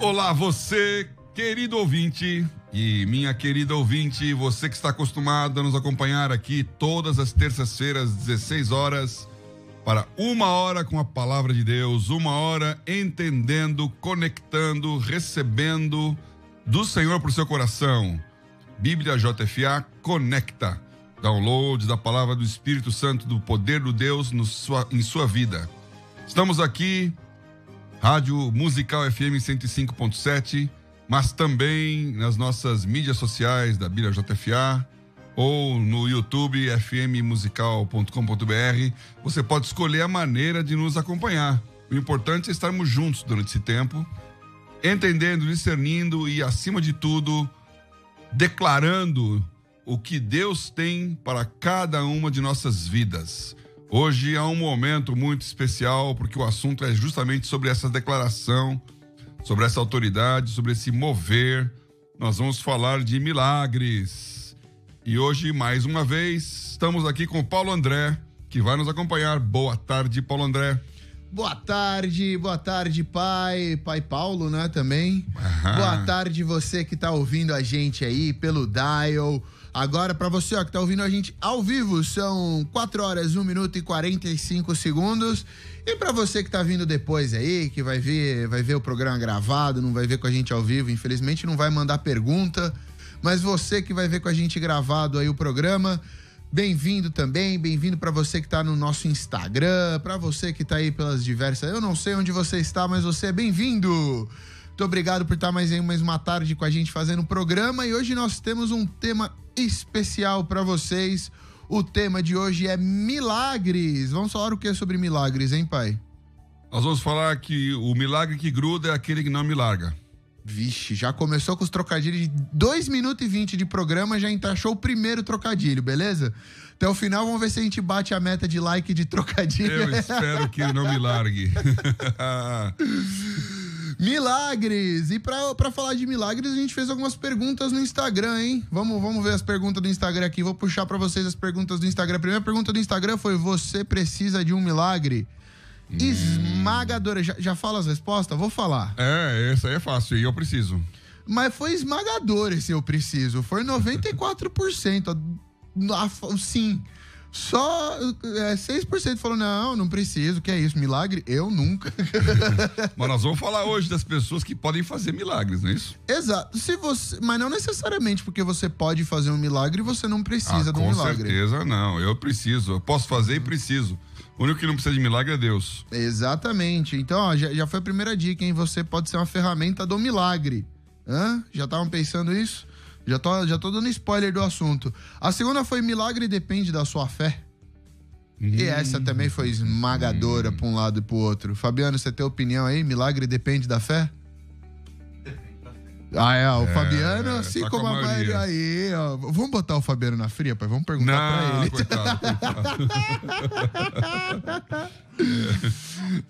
Olá, você, querido ouvinte e minha querida ouvinte, você que está acostumado a nos acompanhar aqui todas as terças-feiras, 16 horas, para 1 hora com a Palavra de Deus, 1 hora entendendo, conectando, recebendo do Senhor para o seu coração. Bíblia JFA Conecta, download da Palavra do Espírito Santo, do poder do Deus em sua vida. Estamos aqui, Rádio Musical FM 105.7, mas também nas nossas mídias sociais da Bíblia JFA ou no YouTube fmmusical.com.br. Você pode escolher a maneira de nos acompanhar. O importante é estarmos juntos durante esse tempo, entendendo, discernindo e, acima de tudo, declarando o que Deus tem para cada uma de nossas vidas. Hoje é um momento muito especial, porque o assunto é justamente sobre essa declaração, sobre essa autoridade, sobre esse mover. Nós vamos falar de milagres. E hoje, mais uma vez, estamos aqui com o Paulo André, que vai nos acompanhar. Boa tarde, Paulo André. Boa tarde, pai Paulo, né, também. Boa tarde você que tá ouvindo a gente aí pelo dial. Agora, pra você, ó, que tá ouvindo a gente ao vivo, são 4 horas, 1 minuto e 45 segundos. E pra você que tá vindo depois aí, que vai ver o programa gravado, não vai ver com a gente ao vivo, infelizmente não vai mandar pergunta, mas você que vai ver com a gente gravado aí o programa, bem-vindo também, bem-vindo pra você que tá no nosso Instagram, pra você que tá aí pelas diversas... Eu não sei onde você está, mas você é bem-vindo! Muito obrigado por estar mais uma tarde com a gente fazendo o programa, e hoje nós temos um tema especial para vocês. O tema de hoje é milagres. Vamos falar o que sobre milagres, hein, pai? Nós vamos falar que o milagre que gruda é aquele que não me larga. Vixe, já começou com os trocadilhos de 2 minutos e 20 de programa, já encaixou o primeiro trocadilho, beleza? Até o final, vamos ver se a gente bate a meta de like de trocadilho. Eu espero que ele não me largue. Milagres! E pra falar de milagres, a gente fez algumas perguntas no Instagram, hein? Vamos ver as perguntas do Instagram aqui. Vou puxar pra vocês as perguntas do Instagram. A primeira pergunta do Instagram foi: você precisa de um milagre? Esmagadora. Já fala as respostas? Vou falar. Essa aí é fácil, e eu preciso. Mas foi esmagador esse eu preciso. Foi 94%. Sim. Só 6% falou: não preciso, que é isso, milagre? Eu nunca. Mas nós vamos falar hoje das pessoas que podem fazer milagres, não é isso? Exato. Mas não necessariamente porque você pode fazer um milagre, você não precisa de um milagre. Com certeza não, eu preciso, eu posso fazer e preciso. O único que não precisa de milagre é Deus. Exatamente. Então, ó, já foi a primeira dica, hein? Você pode ser uma ferramenta do milagre. Já estavam pensando isso? Já tô dando spoiler do assunto. A segunda foi: milagre depende da sua fé. E essa também foi esmagadora pra um lado e pro outro. Fabiano, você tem opinião aí? Milagre depende da fé? O Fabiano, assim como a maioria. Aí, ó. Vamos botar o Fabiano na fria, pai? Vamos perguntar pra ele. Coitado.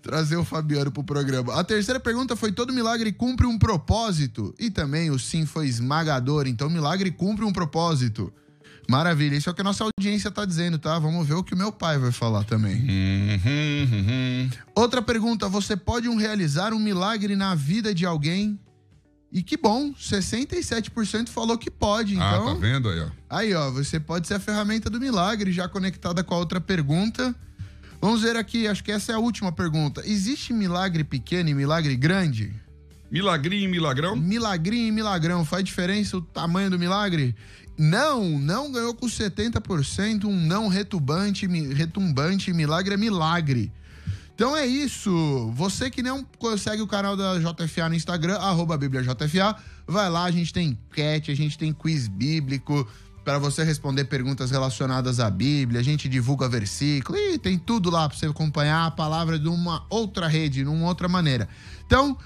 Trazer o Fabiano pro programa. A terceira pergunta foi: todo milagre cumpre um propósito? E também o sim foi esmagador. Então, milagre cumpre um propósito. Maravilha, isso é o que a nossa audiência tá dizendo, tá? Vamos ver o que o meu pai vai falar também. Outra pergunta: você pode realizar um milagre na vida de alguém? E que bom, 67% falou que pode. Então, tá vendo aí, ó? Aí, ó, você pode ser a ferramenta do milagre, já conectada com a outra pergunta. Vamos ver aqui, acho que essa é a última pergunta. Existe milagre pequeno e milagre grande? Milagrinho e milagrão? Milagrinho e milagrão, faz diferença o tamanho do milagre? Não ganhou com 70%, um não retumbante, milagre é milagre. Então é isso. Você que não segue o canal da JFA no Instagram, @BíbliaJFA, vai lá, a gente tem enquete, a gente tem quiz bíblico para você responder perguntas relacionadas à Bíblia, a gente divulga versículo e tem tudo lá para você acompanhar a palavra de uma outra rede, de uma outra maneira. Então,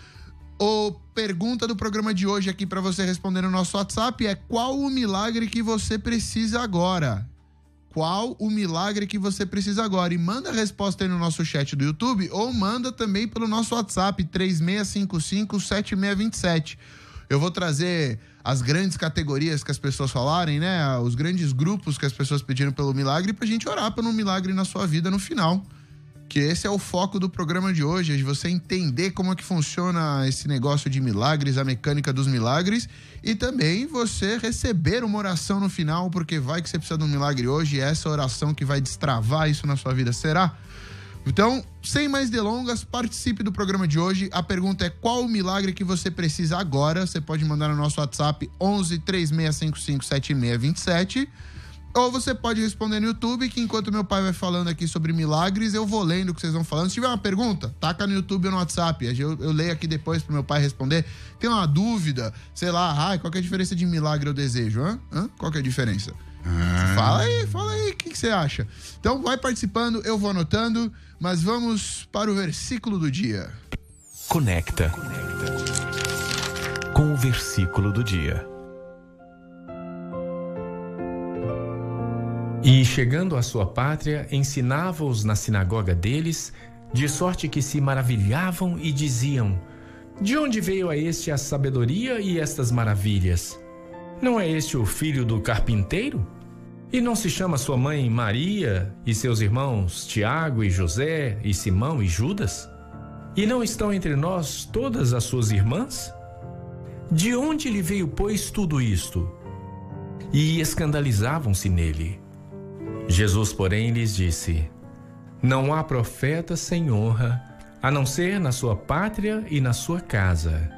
a pergunta do programa de hoje aqui para você responder no nosso WhatsApp é: qual o milagre que você precisa agora? Qual o milagre que você precisa agora? E manda a resposta aí no nosso chat do YouTube ou manda também pelo nosso WhatsApp 3655-7627. Eu vou trazer as grandes categorias que as pessoas falarem, né? Os grandes grupos que as pessoas pediram pelo milagre pra gente orar pelo milagre na sua vida no final. que esse é o foco do programa de hoje, é de você entender como é que funciona esse negócio de milagres, a mecânica dos milagres, e também você receber uma oração no final, porque vai que você precisa de um milagre hoje, e é essa oração que vai destravar isso na sua vida, será? Então, sem mais delongas, participe do programa de hoje. A pergunta é: qual o milagre que você precisa agora? Você pode mandar no nosso WhatsApp 11 3655 7627. Ou você pode responder no YouTube, que enquanto meu pai vai falando aqui sobre milagres, eu vou lendo o que vocês vão falando. Se tiver uma pergunta, taca no YouTube ou no WhatsApp. Eu leio aqui depois pro meu pai responder. Tem uma dúvida, sei lá, qual que é a diferença de milagre ou desejo? Qual que é a diferença? Fala aí, o que você acha? Então vai participando, eu vou anotando, mas vamos para o versículo do dia. Conecta com o versículo do dia. E, chegando à sua pátria, ensinava-os na sinagoga deles, de sorte que se maravilhavam e diziam: de onde veio a este a sabedoria e estas maravilhas? Não é este o filho do carpinteiro? E não se chama sua mãe Maria e seus irmãos Tiago e José e Simão e Judas? E não estão entre nós todas as suas irmãs? De onde lhe veio, pois, tudo isto? E escandalizavam-se nele. Jesus, porém, lhes disse: não há profeta sem honra, a não ser na sua pátria e na sua casa.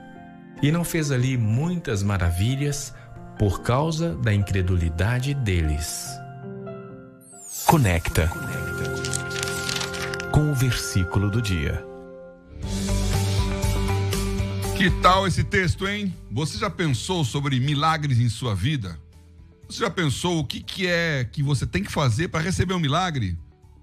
E não fez ali muitas maravilhas por causa da incredulidade deles. Conecta com o versículo do dia. Que tal esse texto, hein? Você já pensou sobre milagres em sua vida? Você já pensou o que é que você tem que fazer para receber um milagre?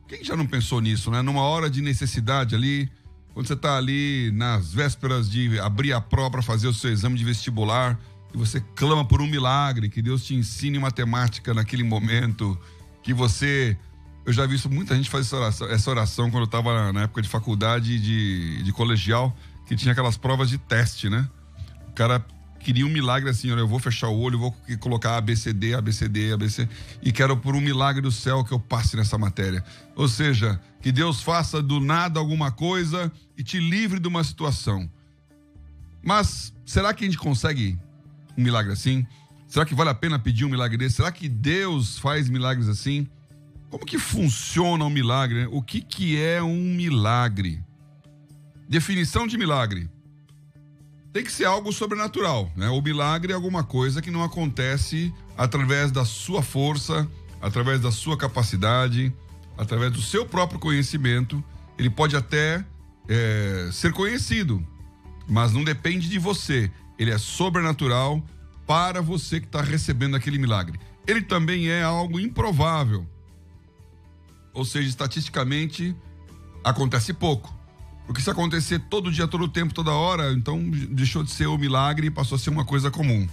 Quem já não pensou nisso, né? Numa hora de necessidade ali, quando você está ali nas vésperas de abrir a prova para fazer o seu exame de vestibular, e você clama por um milagre, que Deus te ensine matemática naquele momento, que você... Eu já vi isso, muita gente faz essa oração quando eu estava na época de faculdade, de colegial, que tinha aquelas provas de teste, né? O cara queria um milagre assim: olha, eu vou fechar o olho, vou colocar ABCD, e quero por um milagre do céu que eu passe nessa matéria. Ou seja, que Deus faça do nada alguma coisa e te livre de uma situação. Mas será que a gente consegue um milagre assim? Será que vale a pena pedir um milagre desse? Será que Deus faz milagres assim? Como que funciona um milagre, né? O que é um milagre? Definição de milagre: tem que ser algo sobrenatural, né? O milagre é alguma coisa que não acontece através da sua força, através da sua capacidade, através do seu próprio conhecimento. Ele pode até ser conhecido, mas não depende de você. Ele é sobrenatural para você que está recebendo aquele milagre. Ele também é algo improvável, ou seja, estatisticamente acontece pouco. Porque se acontecer todo dia, todo tempo, toda hora, então deixou de ser um milagre e passou a ser uma coisa comum.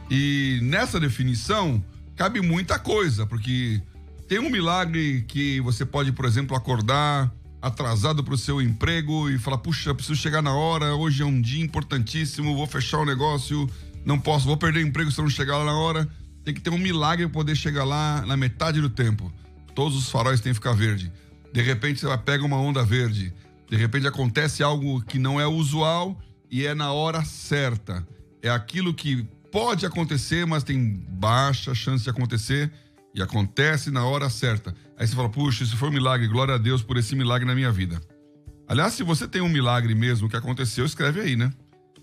E nessa definição cabe muita coisa, porque tem um milagre que você pode, por exemplo, acordar atrasado para o seu emprego e falar: puxa, preciso chegar na hora, hoje é um dia importantíssimo, vou fechar o negócio, não posso, vou perder o emprego se eu não chegar lá na hora. Tem que ter um milagre para poder chegar lá na metade do tempo. Todos os faróis têm que ficar verde. De repente você pega uma onda verde, de repente acontece algo que não é usual e é na hora certa. É aquilo que pode acontecer, mas tem baixa chance de acontecer, e acontece na hora certa. Aí você fala: puxa, isso foi um milagre, glória a Deus por esse milagre na minha vida. Aliás, se você tem um milagre mesmo que aconteceu, escreve aí, né?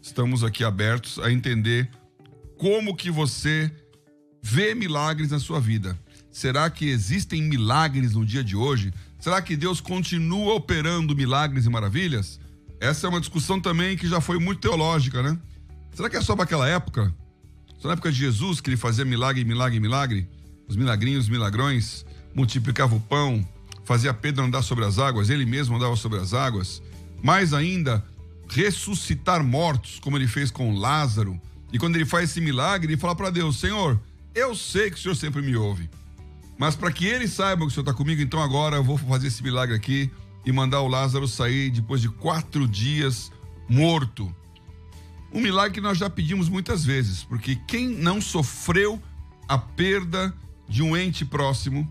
Estamos aqui abertos a entender como que você vê milagres na sua vida. Será que existem milagres no dia de hoje? Será que Deus continua operando milagres e maravilhas? Essa é uma discussão também que já foi muito teológica, né? Será que é só para aquela época? Só na época de Jesus que ele fazia milagre, os milagrinhos, os milagrões, multiplicava o pão, fazia Pedro andar sobre as águas, ele mesmo andava sobre as águas. Mais ainda, ressuscitar mortos, como ele fez com Lázaro. E quando ele faz esse milagre, ele fala para Deus: Senhor, eu sei que o Senhor sempre me ouve, mas para que ele saiba que o Senhor está comigo, então agora eu vou fazer esse milagre aqui e mandar o Lázaro sair depois de 4 dias morto. Um milagre que nós já pedimos muitas vezes, porque quem não sofreu a perda de um ente próximo,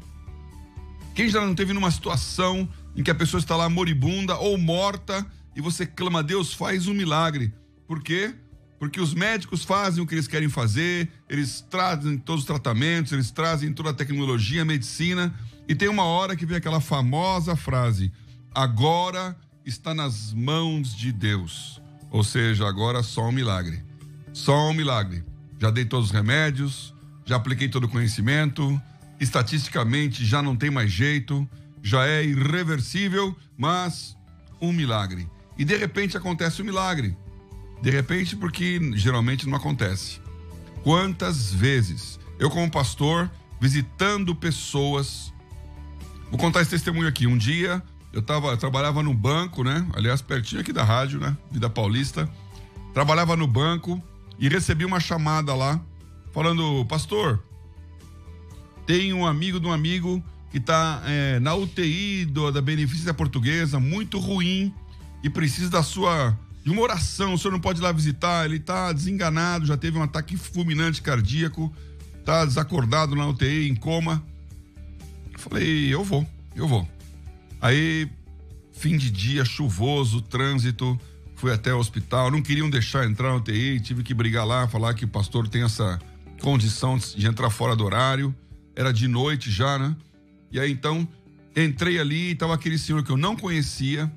quem já não teve numa situação em que a pessoa está lá moribunda ou morta e você clama a Deus, faz um milagre. Por quê? Porque os médicos fazem o que eles querem fazer, eles trazem todos os tratamentos, eles trazem toda a tecnologia, a medicina, e tem uma hora que vem aquela famosa frase: agora está nas mãos de Deus. Ou seja, agora só um milagre. Só um milagre. Já dei todos os remédios, já apliquei todo o conhecimento, estatisticamente já não tem mais jeito, já é irreversível, mas um milagre. E de repente acontece um milagre. De repente, porque geralmente não acontece. Quantas vezes eu, como pastor, visitando pessoas... Vou contar esse testemunho aqui. Um dia eu trabalhava no banco, né? Aliás, pertinho aqui da rádio, né? Vida Paulista. Trabalhava no banco e recebi uma chamada lá, falando: pastor, tem um amigo de um amigo que está na UTI da Beneficência Portuguesa, muito ruim, e precisa de uma oração. O senhor não pode ir lá visitar? Ele está desenganado, já teve um ataque fulminante cardíaco, está desacordado na UTI, em coma. Eu falei: eu vou. Aí, fim de dia, chuvoso, trânsito, fui até o hospital, não queriam deixar entrar na UTI, tive que brigar lá, falar que o pastor tem essa condição de entrar fora do horário, era de noite já, né? E aí, então, entrei ali, estava aquele senhor que eu não conhecia,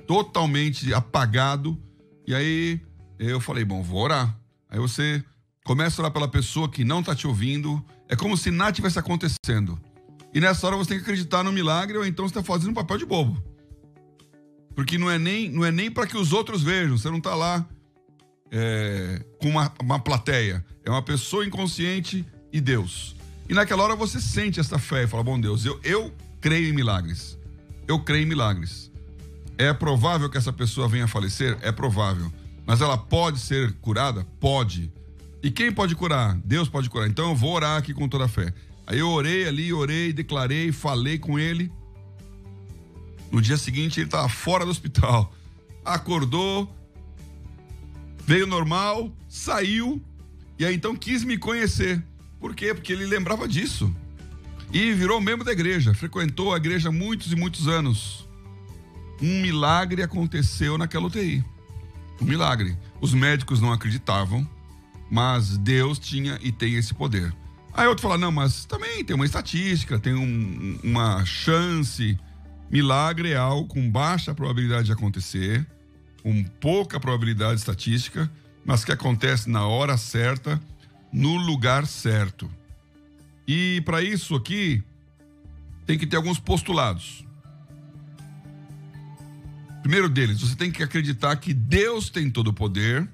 totalmente apagado, e aí eu falei: bom, vou orar. Aí você começa a orar pela pessoa que não está te ouvindo, é como se nada tivesse acontecendo. E nessa hora você tem que acreditar no milagre, ou então você está fazendo um papel de bobo. Porque não é nem para que os outros vejam, você não está lá com uma plateia. É uma pessoa inconsciente e Deus. E naquela hora você sente essa fé e fala: bom Deus, eu creio em milagres. Eu creio em milagres. É provável que essa pessoa venha a falecer? É provável. Mas ela pode ser curada? Pode. E quem pode curar? Deus pode curar. Então eu vou orar aqui com toda a fé. Aí eu orei, declarei, falei com ele. No dia seguinte ele estava fora do hospital. Acordou, veio normal, saiu, e aí então quis me conhecer. Por quê? Porque ele lembrava disso. E virou membro da igreja, frequentou a igreja há muitos e muitos anos. Um milagre aconteceu naquela UTI. Um milagre. Os médicos não acreditavam, mas Deus tinha e tem esse poder. Aí outro fala: não, mas também tem uma estatística, tem uma chance. Milagre é algo com baixa probabilidade de acontecer, com pouca probabilidade estatística, mas que acontece na hora certa, no lugar certo. E para isso aqui, tem que ter alguns postulados. Primeiro deles, você tem que acreditar que Deus tem todo o poder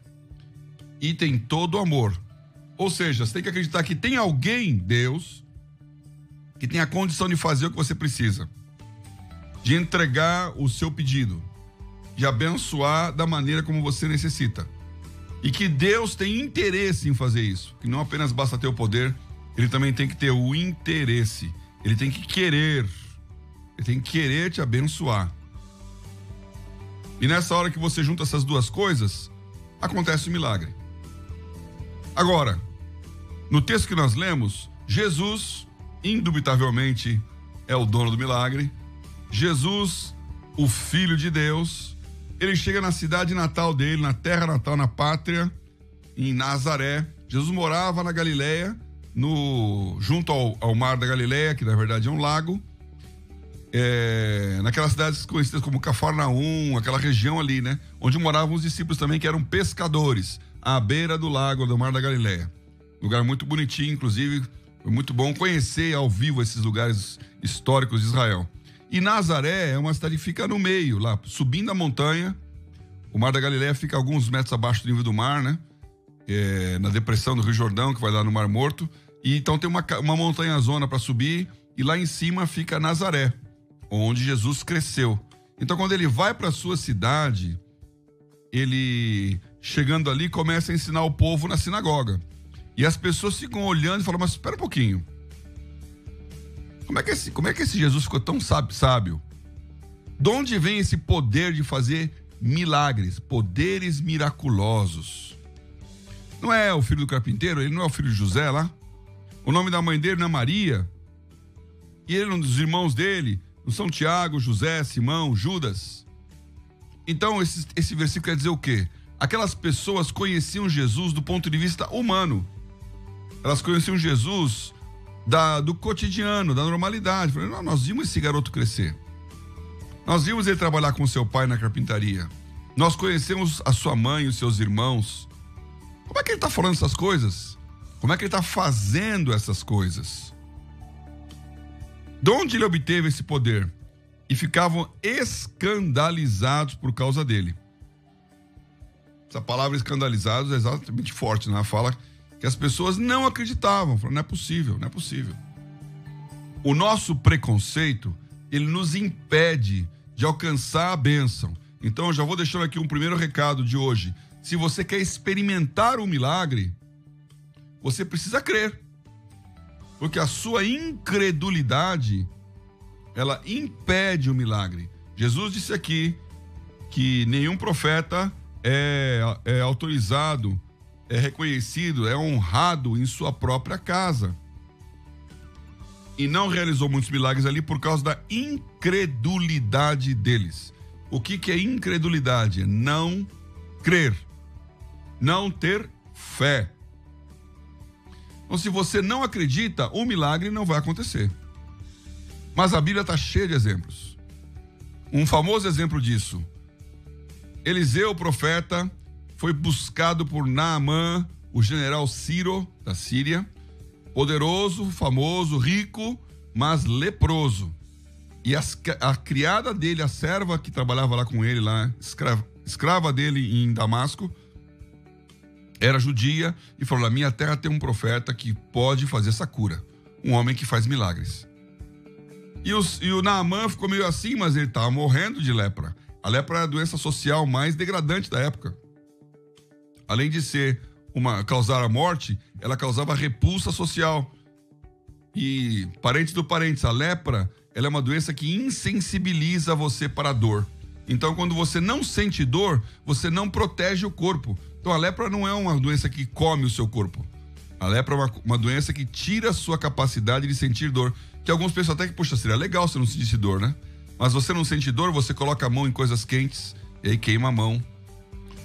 e tem todo o amor. Ou seja, você tem que acreditar que tem alguém, Deus, que tem a condição de fazer o que você precisa, de entregar o seu pedido, de abençoar da maneira como você necessita. E que Deus tem interesse em fazer isso, que não apenas basta ter o poder, ele também tem que ter o interesse, ele tem que querer te abençoar. E nessa hora que você junta essas duas coisas, acontece o milagre. Agora, no texto que nós lemos, Jesus, indubitavelmente, é o dono do milagre. Jesus, o Filho de Deus, ele chega na cidade natal dele, na terra natal, na pátria, em Nazaré. Jesus morava na Galileia, junto ao mar da Galileia, que na verdade é um lago, naquelas cidades conhecidas como Cafarnaum, aquela região ali, né? Onde moravam os discípulos também, que eram pescadores, à beira do lago, do mar da Galileia. Lugar muito bonitinho, inclusive, foi muito bom conhecer ao vivo esses lugares históricos de Israel. E Nazaré é uma cidade que fica no meio, lá, subindo a montanha. O mar da Galileia fica alguns metros abaixo do nível do mar, né? Na depressão do Rio Jordão, que vai dar no Mar Morto. E então tem uma montanha-zona para subir, e lá em cima fica Nazaré, onde Jesus cresceu. Então, quando ele vai para a sua cidade, ele, chegando ali, começa a ensinar o povo na sinagoga. E as pessoas ficam olhando e falam: mas espera um pouquinho. Como é que esse Jesus ficou tão sábio? De onde vem esse poder de fazer milagres, poderes miraculosos? Não é o filho do carpinteiro? Ele não é o filho de José lá? O nome da mãe dele não é Maria? E ele, um dos irmãos dele, Não são Tiago, José, Simão, Judas? Então, esse versículo quer dizer o quê? Aquelas pessoas conheciam Jesus do ponto de vista humano. Elas conheciam Jesus do cotidiano, da normalidade. Falaram, não, nós vimos esse garoto crescer. Nós vimos ele trabalhar com seu pai na carpintaria. Nós conhecemos a sua mãe e os seus irmãos. Como é que ele está falando essas coisas? Como é que ele está fazendo essas coisas? De onde ele obteve esse poder? E ficavam escandalizados por causa dele. Essa palavra escandalizados é exatamente forte, né? Fala que as pessoas não acreditavam. Falaram, não é possível, não é possível. O nosso preconceito, ele nos impede de alcançar a bênção. Então, eu já vou deixando aqui um primeiro recado de hoje. Se você quer experimentar um milagre, você precisa crer. Porque a sua incredulidade, ela impede o milagre. Jesus disse aqui que nenhum profeta é autorizado, é reconhecido, é honrado em sua própria casa. E não realizou muitos milagres ali por causa da incredulidade deles. O que é incredulidade? É não crer, não ter fé. Então, se você não acredita, o milagre não vai acontecer. Mas a Bíblia está cheia de exemplos. Um famoso exemplo disso. Eliseu, o profeta, foi buscado por Naamã, o general Ciro, da Síria, poderoso, famoso, rico, mas leproso. E a criada dele, a serva que trabalhava lá com ele, lá, escrava dele em Damasco, era judia e falou, na minha terra tem um profeta que pode fazer essa cura. Um homem que faz milagres. E o Naamã ficou meio assim, mas ele estava morrendo de lepra. A lepra era a doença social mais degradante da época. Além de causar a morte, ela causava repulsa social. E, parente do parênteses, a lepra, ela é uma doença que insensibiliza você para a dor. Então, quando você não sente dor, você não protege o corpo. Então, a lepra não é uma doença que come o seu corpo. A lepra é uma doença que tira a sua capacidade de sentir dor. Que alguns pensam até que, poxa, seria legal se não sentisse dor, né? Mas você não sente dor, você coloca a mão em coisas quentes e aí queima a mão.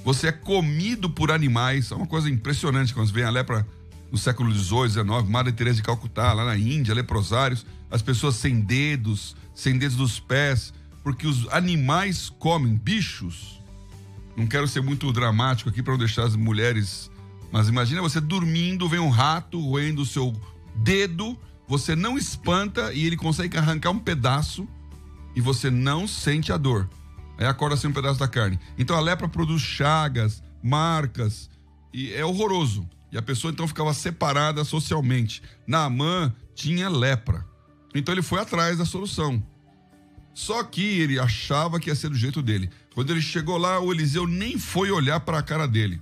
Você é comido por animais. É uma coisa impressionante quando você vê a lepra no século XVIII, XIX, Madre Teresa de Calcutá, lá na Índia, leprosários, as pessoas sem dedos dos pés, porque os animais comem bichos. Não quero ser muito dramático aqui para não deixar as mulheres, mas imagina você dormindo, vem um rato roendo o seu dedo, você não espanta e ele consegue arrancar um pedaço e você não sente a dor. Aí acorda sem um pedaço da carne. Então a lepra produz chagas, marcas, e é horroroso. E a pessoa então ficava separada socialmente. Naamã tinha lepra. Então ele foi atrás da solução. Só que ele achava que ia ser do jeito dele. Quando ele chegou lá, o Eliseu nem foi olhar para a cara dele.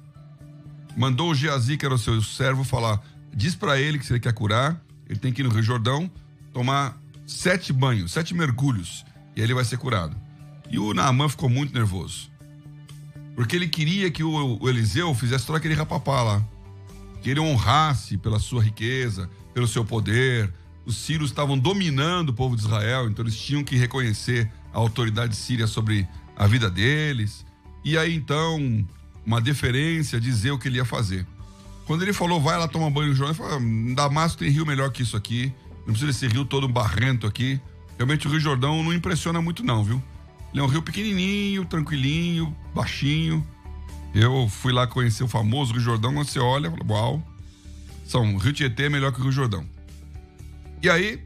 Mandou o Geazi, que era o seu servo, falar, diz para ele que se ele quer curar, ele tem que ir no Rio Jordão, tomar 7 banhos, 7 mergulhos, e aí ele vai ser curado. E o Naamã ficou muito nervoso. Porque ele queria que o Eliseu fizesse todo aquele rapapá lá. Que ele honrasse pela sua riqueza, pelo seu poder. Os sírios estavam dominando o povo de Israel, então eles tinham que reconhecer a autoridade síria sobre a vida deles. E aí, então, uma deferência, dizer o que ele ia fazer. Quando ele falou, vai lá tomar banho no Jordão, ele falou, Damasco tem rio melhor que isso aqui. Não precisa desse rio todo barrento aqui. Realmente o Rio Jordão não impressiona muito não, viu? Ele é um rio pequenininho, tranquilinho, baixinho. Eu fui lá conhecer o famoso Rio Jordão, quando você olha, fala, uau, o Rio Tietê é melhor que o Rio Jordão. E aí,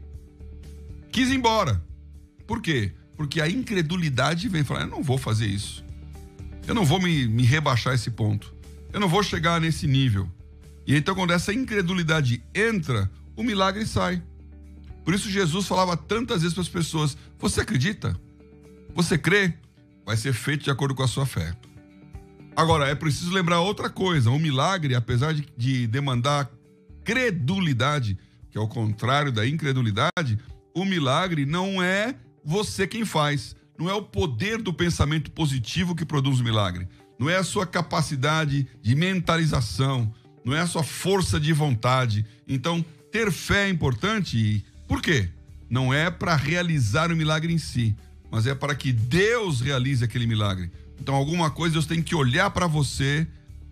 quis ir embora. Por quê? Porque a incredulidade vem falar, eu não vou fazer isso. Eu não vou me rebaixar a esse ponto. Eu não vou chegar nesse nível. E então, quando essa incredulidade entra, o milagre sai. Por isso Jesus falava tantas vezes para as pessoas, você acredita? Você crê? Vai ser feito de acordo com a sua fé. Agora, é preciso lembrar outra coisa. O milagre, apesar de demandar credulidade, que é o contrário da incredulidade, o milagre não é você quem faz. Não é o poder do pensamento positivo que produz o milagre. Não é a sua capacidade de mentalização. Não é a sua força de vontade. Então, ter fé é importante. Por quê? não é para realizar o milagre em si, mas é para que Deus realize aquele milagre. Então, alguma coisa Deus tem que olhar para você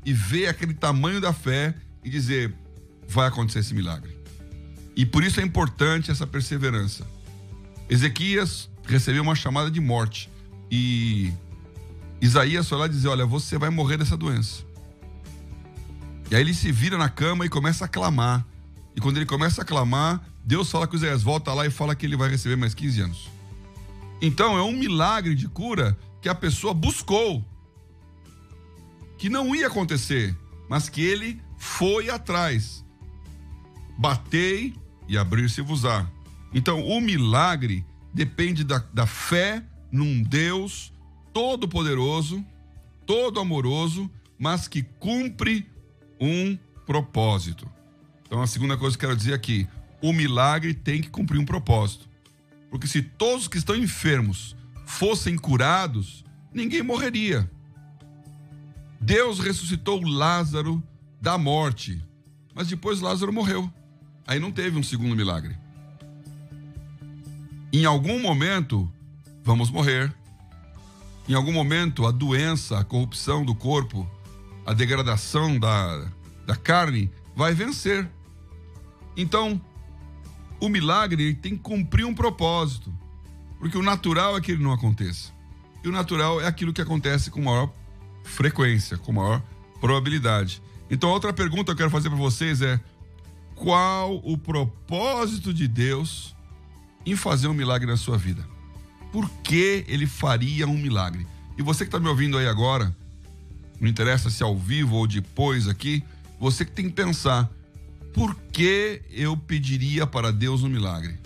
e ver aquele tamanho da fé e dizer, vai acontecer esse milagre. E por isso é importante essa perseverança. Ezequias recebeu uma chamada de morte e Isaías foi lá dizer, olha, você vai morrer dessa doença. E aí ele se vira na cama e começa a clamar. E quando ele começa a clamar, Deus fala com Isaías, volta lá e fala que ele vai receber mais 15 anos. Então é um milagre de cura que a pessoa buscou, que não ia acontecer, mas que ele foi atrás. Batei e abrir-se-vos-á. Então o milagre depende da fé num Deus todo-poderoso, todo-amoroso, mas que cumpre um propósito. Então a segunda coisa que eu quero dizer aqui, o milagre tem que cumprir um propósito. Porque se todos que estão enfermos fossem curados, ninguém morreria. Deus ressuscitou Lázaro da morte, mas depois Lázaro morreu. Aí não teve um segundo milagre. Em algum momento, vamos morrer. Em algum momento, a doença, a corrupção do corpo, a degradação da carne vai vencer. Então, o milagre ele tem que cumprir um propósito, porque o natural é que ele não aconteça. E o natural é aquilo que acontece com maior frequência, com maior probabilidade. Então, outra pergunta que eu quero fazer para vocês é: qual o propósito de Deus em fazer um milagre na sua vida? Por que ele faria um milagre? E você que está me ouvindo aí agora, não interessa se ao vivo ou depois aqui, você que tem que pensar, por que eu pediria para Deus um milagre?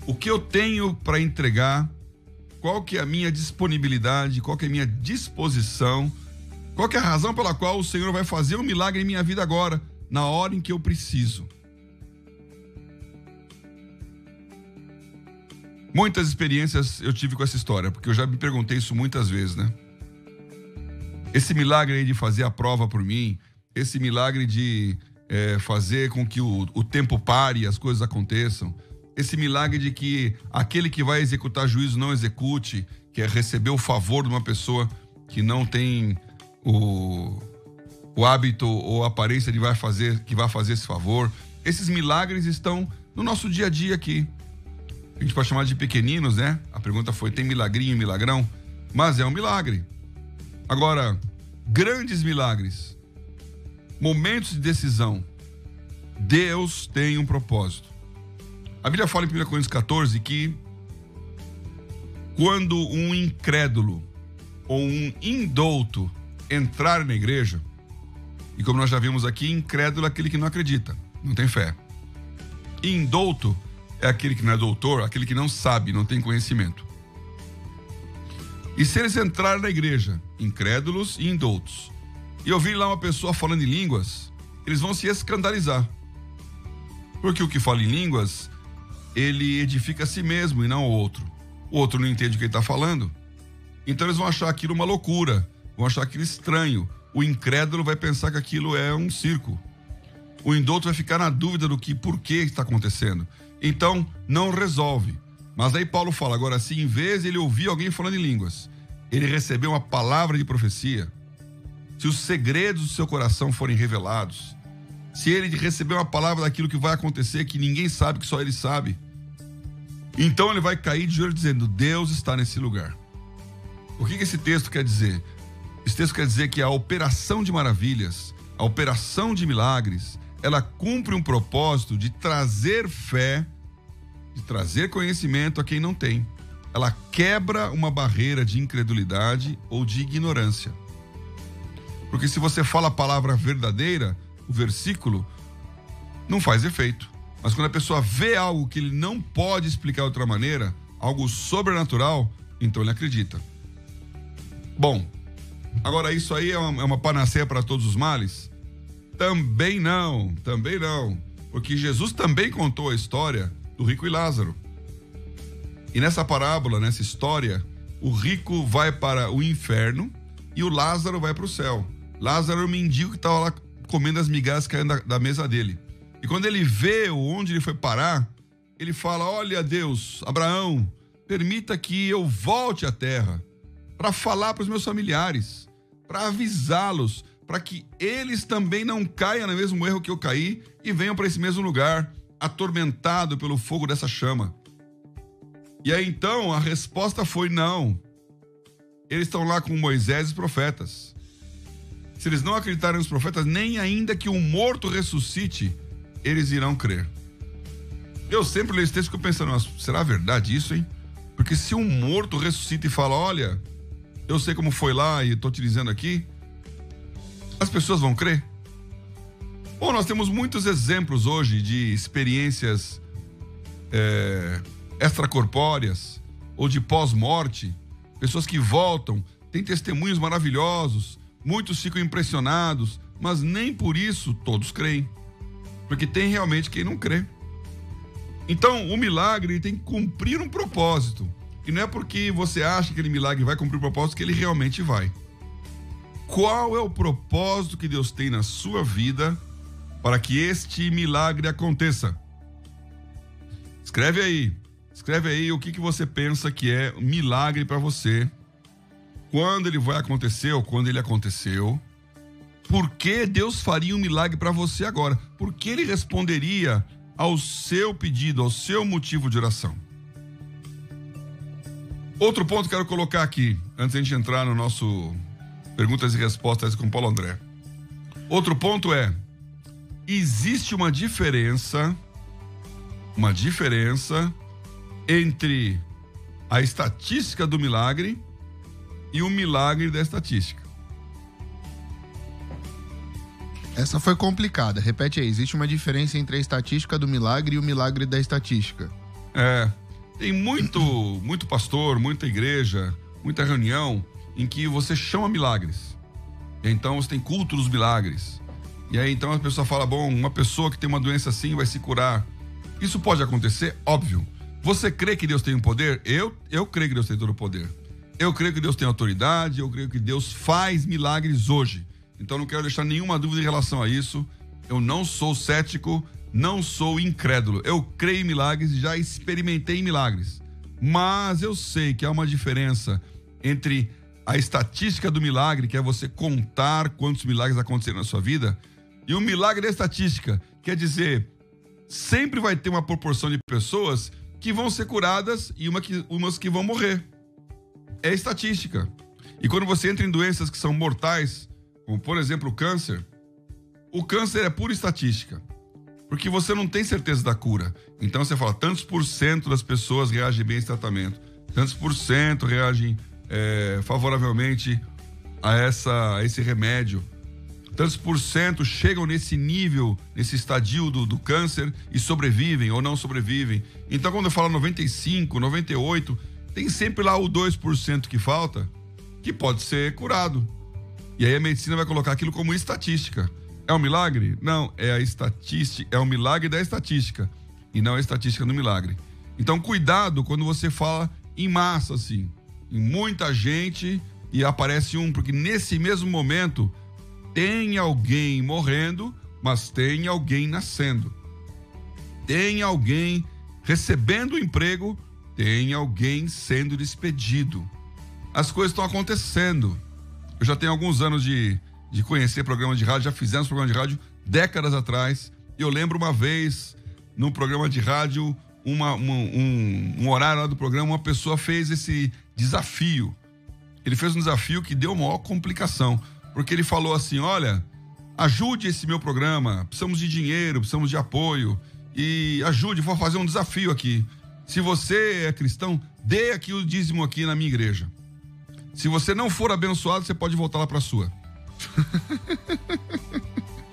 O que eu tenho para entregar? Qual que é a minha disponibilidade? Qual que é a minha disposição? Qual que é a razão pela qual o Senhor vai fazer um milagre em minha vida agora, na hora em que eu preciso? Muitas experiências eu tive com essa história, porque eu já me perguntei isso muitas vezes, né? Esse milagre aí de fazer a prova por mim, esse milagre de fazer com que o tempo pare e as coisas aconteçam, esse milagre de que aquele que vai executar juízo não execute, que é receber o favor de uma pessoa que não tem o hábito ou a aparência que vai fazer esse favor. Esses milagres estão no nosso dia a dia aqui. A gente pode chamar de pequeninos, né? A pergunta foi, tem milagrinho e milagrão? Mas é um milagre. Agora, grandes milagres, momentos de decisão, Deus tem um propósito. A Bíblia fala em 1 Coríntios 14 que quando um incrédulo ou um indouto entrar na igreja, e como nós já vimos aqui, incrédulo é aquele que não acredita, não tem fé. Indouto é aquele que não é doutor, aquele que não sabe, não tem conhecimento. E se eles entrarem na igreja, incrédulos e indoutos, e ouvirem lá uma pessoa falando em línguas, eles vão se escandalizar. Porque o que fala em línguas, ele edifica a si mesmo e não ao outro. O outro não entende o que ele está falando. Então eles vão achar aquilo uma loucura, vão achar aquilo estranho. O incrédulo vai pensar que aquilo é um circo. O indouto vai ficar na dúvida do por que está acontecendo. Então, não resolve. Mas aí Paulo fala, agora se em vez de ele ouvir alguém falando em línguas, ele recebeu uma palavra de profecia, se os segredos do seu coração forem revelados, se ele receber uma palavra daquilo que vai acontecer, que ninguém sabe, que só ele sabe, então ele vai cair de joelho dizendo, Deus está nesse lugar. O que esse texto quer dizer? Esse texto quer dizer que a operação de maravilhas, a operação de milagres, ela cumpre um propósito de trazer fé, de trazer conhecimento a quem não tem. Ela quebra uma barreira de incredulidade ou de ignorância. Porque se você fala a palavra verdadeira, o versículo não faz efeito. Mas quando a pessoa vê algo que ele não pode explicar de outra maneira, algo sobrenatural, então ele acredita. Bom, agora isso aí é uma panaceia para todos os males? Também não. Porque Jesus também contou a história do rico e Lázaro. E nessa parábola, nessa história, o rico vai para o inferno e o Lázaro vai para o céu. Lázaro é o mendigo que estava lá comendo as migalhas caindo da mesa dele. E quando ele vê onde ele foi parar, ele fala: olha, Deus, Abraão, permita que eu volte à terra para falar para os meus familiares, para avisá-los, para que eles também não caiam no mesmo erro que eu caí e venham para esse mesmo lugar, atormentado pelo fogo dessa chama. E aí então a resposta foi não. Eles estão lá com Moisés e os profetas. Se eles não acreditarem nos profetas, nem ainda que um morto ressuscite, eles irão crer. Eu sempre leio esse texto e fico pensando: mas será verdade isso, hein? Porque se um morto ressuscita e fala: olha, eu sei como foi lá e estou te dizendo aqui, as pessoas vão crer? Bom, nós temos muitos exemplos hoje de experiências extracorpóreas ou de pós-morte, pessoas que voltam, têm testemunhos maravilhosos, muitos ficam impressionados, mas nem por isso todos creem, porque tem realmente quem não crê. Então, o milagre tem que cumprir um propósito, e não é porque você acha que aquele milagre vai cumprir o propósito que ele realmente vai. Qual é o propósito que Deus tem na sua vida para que este milagre aconteça? Escreve aí o que você pensa que é um milagre para você, quando ele vai acontecer ou quando ele aconteceu, por que Deus faria um milagre para você agora, por que ele responderia ao seu pedido, ao seu motivo de oração. Outro ponto que quero colocar aqui, antes de a gente entrar no nosso perguntas e respostas com Paulo André. Outro ponto é: existe uma diferença entre a estatística do milagre e o milagre da estatística. Essa foi complicada. Repete aí. Existe uma diferença entre a estatística do milagre e o milagre da estatística. Tem muito pastor, muita igreja, muita reunião em que você chama milagres. E então você tem culto dos milagres. E aí então a pessoa fala: bom, uma pessoa que tem uma doença assim vai se curar. Isso pode acontecer? Óbvio. Você crê que Deus tem um poder? Eu creio que Deus tem todo o poder. Eu creio que Deus tem autoridade, eu creio que Deus faz milagres hoje. Então não quero deixar nenhuma dúvida em relação a isso. Eu não sou cético, não sou incrédulo. Eu creio em milagres e já experimentei milagres. Mas eu sei que há uma diferença entre a estatística do milagre, que é você contar quantos milagres aconteceram na sua vida, e o milagre da estatística, quer dizer, sempre vai ter uma proporção de pessoas que vão ser curadas e umas que vão morrer. É estatística. E quando você entra em doenças que são mortais, como por exemplo o câncer é pura estatística, porque você não tem certeza da cura. Então você fala: tantos por cento das pessoas reagem bem a esse tratamento, tantos por cento reagem favoravelmente a esse remédio, tantos por cento chegam nesse nível, nesse estadio do câncer e sobrevivem ou não sobrevivem. Então quando eu falo 95, 98, tem sempre lá o 2% que falta, que pode ser curado. E aí a medicina vai colocar aquilo como estatística. É um milagre? Não, é a estatística, é o milagre da estatística e não a estatística do milagre. Então cuidado quando você fala em massa, assim, em muita gente e aparece um, porque nesse mesmo momento tem alguém morrendo, mas tem alguém nascendo. Tem alguém recebendo emprego, tem alguém sendo despedido. As coisas estão acontecendo. Eu já tenho alguns anos de conhecer programa de rádio, já fizemos programa de rádio décadas atrás. Eu lembro uma vez, num programa de rádio, um horário lá do programa, uma pessoa fez esse desafio. Ele fez um desafio que deu maior complicação, porque ele falou assim: olha, ajude esse meu programa, precisamos de dinheiro, precisamos de apoio, e ajude, vou fazer um desafio aqui. Se você é cristão, dê aqui o dízimo aqui na minha igreja. Se você não for abençoado, você pode voltar lá para a sua.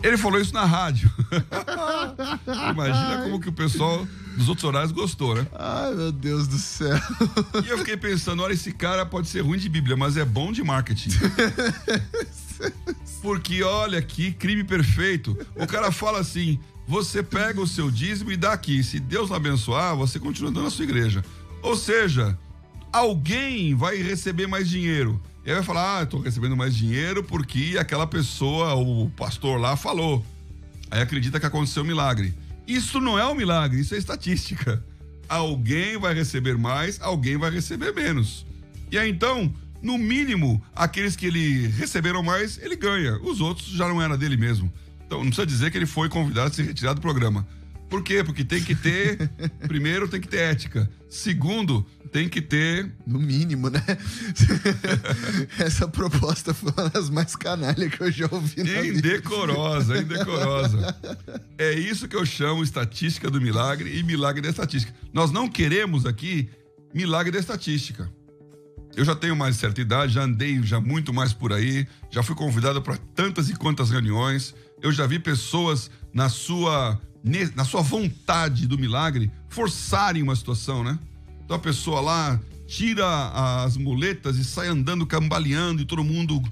Ele falou isso na rádio. Imagina como que o pessoal dos outros horários gostou, né? Ai, meu Deus do céu. E eu fiquei pensando: olha, esse cara pode ser ruim de Bíblia, mas é bom de marketing. Porque olha que crime perfeito. O cara fala assim: você pega o seu dízimo e dá aqui. Se Deus não abençoar, você continua dando na sua igreja. Ou seja, alguém vai receber mais dinheiro. E aí vai falar: eu tô recebendo mais dinheiro porque aquela pessoa, o pastor lá, falou. Aí acredita que aconteceu um milagre. Isso não é um milagre, isso é estatística. alguém vai receber mais, alguém vai receber menos. E aí então, no mínimo, aqueles que ele receberam mais, ele ganha. Os outros já não era dele mesmo. Então não precisa dizer que ele foi convidado a se retirar do programa. Por quê? Porque tem que ter, primeiro tem que ter ética. Segundo, tem que ter... No mínimo, né? Essa proposta foi uma das mais canalhas que eu já ouvi na vida. Indecorosa. É isso que eu chamo estatística do milagre e milagre da estatística. Nós não queremos aqui milagre da estatística. Eu já tenho mais certa idade, já andei muito mais por aí, já fui convidado para tantas e quantas reuniões, eu já vi pessoas na sua vontade do milagre forçarem uma situação, né? Então a pessoa lá tira as muletas e sai andando, cambaleando, e todo mundo